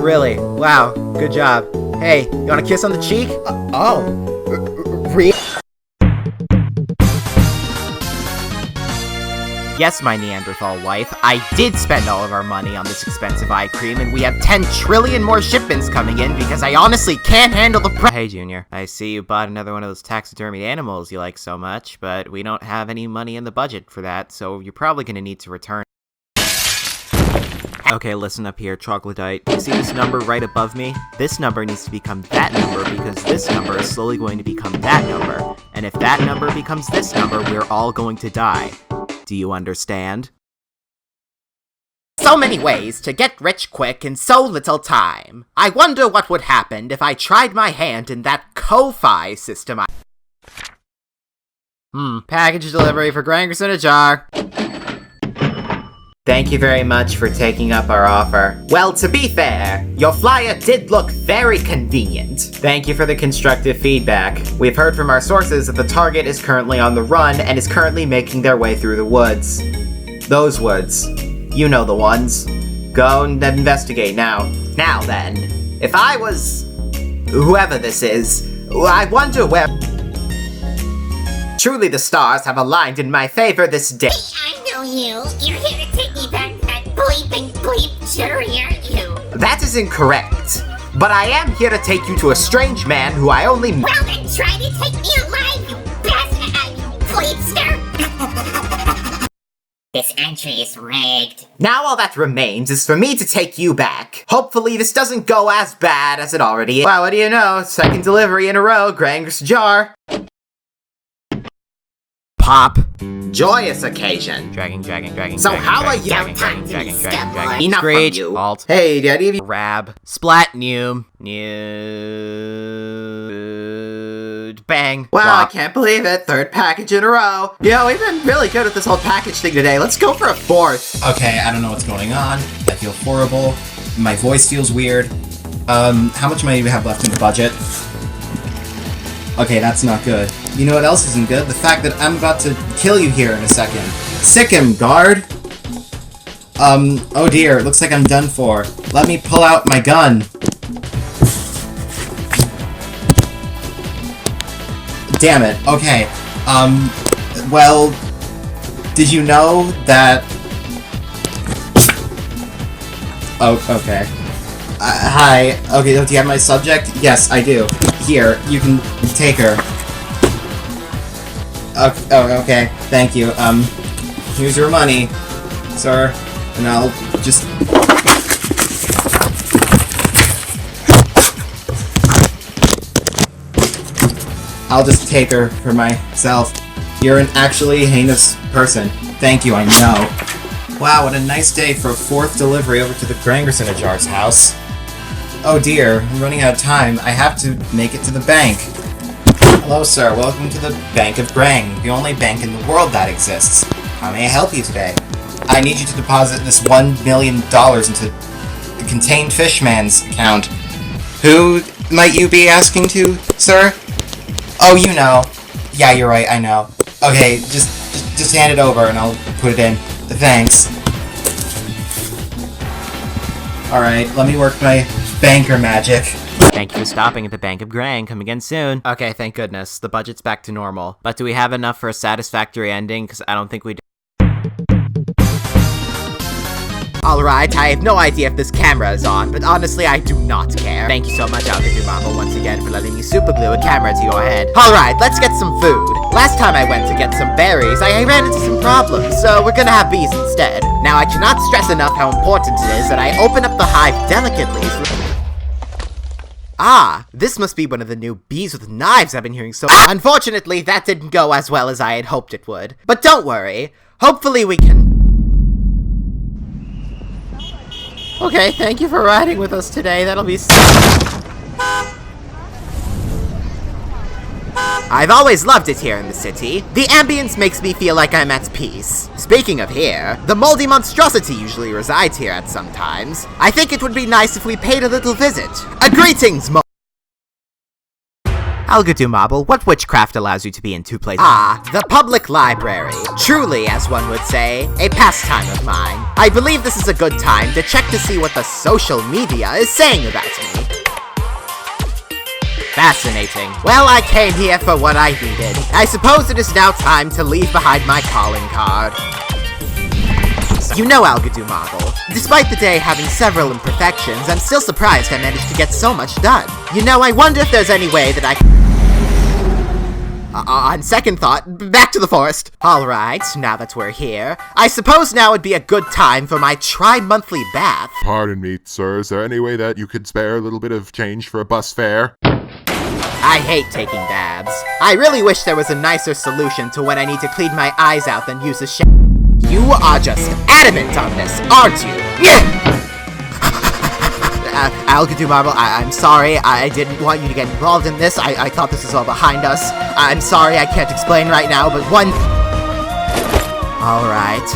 Really? Wow, good job. Hey, you want a kiss on the cheek? Really? Yes, my Neanderthal wife, I did spend all of our money on this expensive eye cream, and we have 10 trillion more shipments coming in because I honestly can't handle the price. Hey, Junior, I see you bought another one of those taxidermied animals you like so much, but we don't have any money in the budget for that, so you're probably gonna need to return. Okay, listen up here, troglodyte. You see this number right above me? This number needs to become that number because this number is slowly going to become that number. And if that number becomes this number, we're all going to die. Do you understand? So many ways to get rich quick in so little time. I wonder what would happen if I tried my hand in that Ko-Fi system. Package delivery for Grangrolympics in a jar. Thank you very much for taking up our offer. Well, to be fair, your flyer did look very convenient. Thank you for the constructive feedback. We've heard from our sources that the target is currently on the run and is currently making their way through the woods. Those woods. You know the ones. Go and investigate now. Now then, if I was... whoever this is, I wonder where... Truly the stars have aligned in my favor this day. I know you. You're here to take me back to that bleep jury, aren't you? That is incorrect. But I am here to take you to a strange man who I only... Well then try to take me alive, you bastard, bleepster! This entry is rigged. Now all that remains is for me to take you back. Hopefully this doesn't go as bad as it already is. Well, what do you know? Second delivery in a row, Granger's jar. Pop. Joyous occasion. Dragging. So how are you? Enough from you. Alt. Hey, Daddy. Rab. Splat. Nude. Bang. Wow, I can't believe it. Third package in a row. Yo, we've been really good at this whole package thing today. Let's go for a fourth. Okay, I don't know what's going on. I feel horrible. My voice feels weird. How much money do we have left in the budget? Okay, that's not good. You know what else isn't good? The fact that I'm about to kill you here in a second. Sick him, guard! Oh dear, looks like I'm done for. Let me pull out my gun. Damn it, okay. Well, did you know that... Oh, okay. Hi. Okay, do you have my subject? Yes, I do. Here, you can take her. Okay, thank you. Here's your money. sir, and I'll just... I'll just take her for myself. You're an actually heinous person. Thank you, I know. Wow, what a nice day for a 4th delivery over to the Grangrolympics house. Oh dear, I'm running out of time. I have to make it to the bank. Hello, sir. Welcome to the Bank of Grang, the only bank in the world that exists. How may I help you today? I need you to deposit this $1 million into the contained Fishman's account. Who might you be asking to, sir? Oh, you know. Yeah, you're right, I know. Okay, just hand it over and I'll put it in. Thanks. Alright, let me work my banker magic. Thank you for stopping at the Bank of Grang. Come again soon. Okay, thank goodness. The budget's back to normal. But do we have enough for a satisfactory ending? Because I don't think we do. Alright, I have no idea if this camera is on, but honestly, I do not care. Thank you so much, Mama, once again, for letting me superglue a camera to your head. Alright, let's get some food. Last time I went to get some berries, I ran into some problems, so we're gonna have bees instead. Now, I cannot stress enough how important it is that I open up the hive delicately. Ah, this must be one of the new bees with knives I've been hearing so- Unfortunately, that didn't go as well as I had hoped it would. But don't worry, hopefully we can- Okay, thank you for riding with us today, that'll be I've always loved it here in the city. The ambience makes me feel like I'm at peace. Speaking of here, the moldy monstrosity usually resides here at some times. I think it would be nice if we paid a little visit. Greetings, Algadumable, what witchcraft allows you to be in 2 places? Ah, the public library. Truly, as one would say, a pastime of mine. I believe this is a good time to check to see what the social media is saying about me. Fascinating. Well, I came here for what I needed. I suppose it is now time to leave behind my calling card. You know, Algadumable, despite the day having several imperfections, I'm still surprised I managed to get so much done. You know, I wonder if there's any way that I on second thought, back to the forest. Alright, now that we're here, I suppose now would be a good time for my tri-monthly bath. Pardon me, sir, is there any way that you could spare a little bit of change for a bus fare? I hate taking dabs. I really wish there was a nicer solution to when I need to clean my eyes out than use a shower. You are just adamant on this, aren't you? Algadumable, I'm sorry. I didn't want you to get involved in this. I thought this was all behind us. I'm sorry, I can't explain right now, but Alright.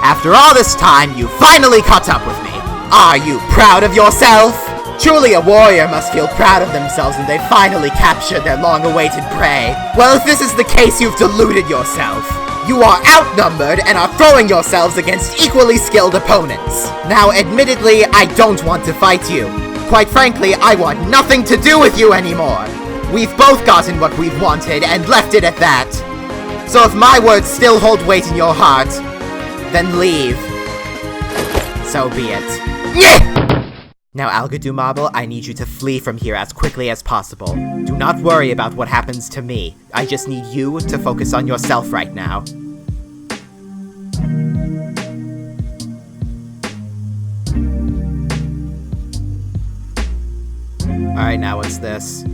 After all this time, you finally caught up with me. Are you proud of yourself? Truly a warrior must feel proud of themselves when they finally captured their long-awaited prey. Well, if this is the case, you've deluded yourself. You are outnumbered and are throwing yourselves against equally skilled opponents. Now, admittedly, I don't want to fight you. Quite frankly, I want nothing to do with you anymore. We've both gotten what we've wanted and left it at that. So if my words still hold weight in your heart, then leave. So be it. Yeah! Now, Algadumable, I need you to flee from here as quickly as possible. Do not worry about what happens to me. I just need you to focus on yourself right now. Alright, now what's this?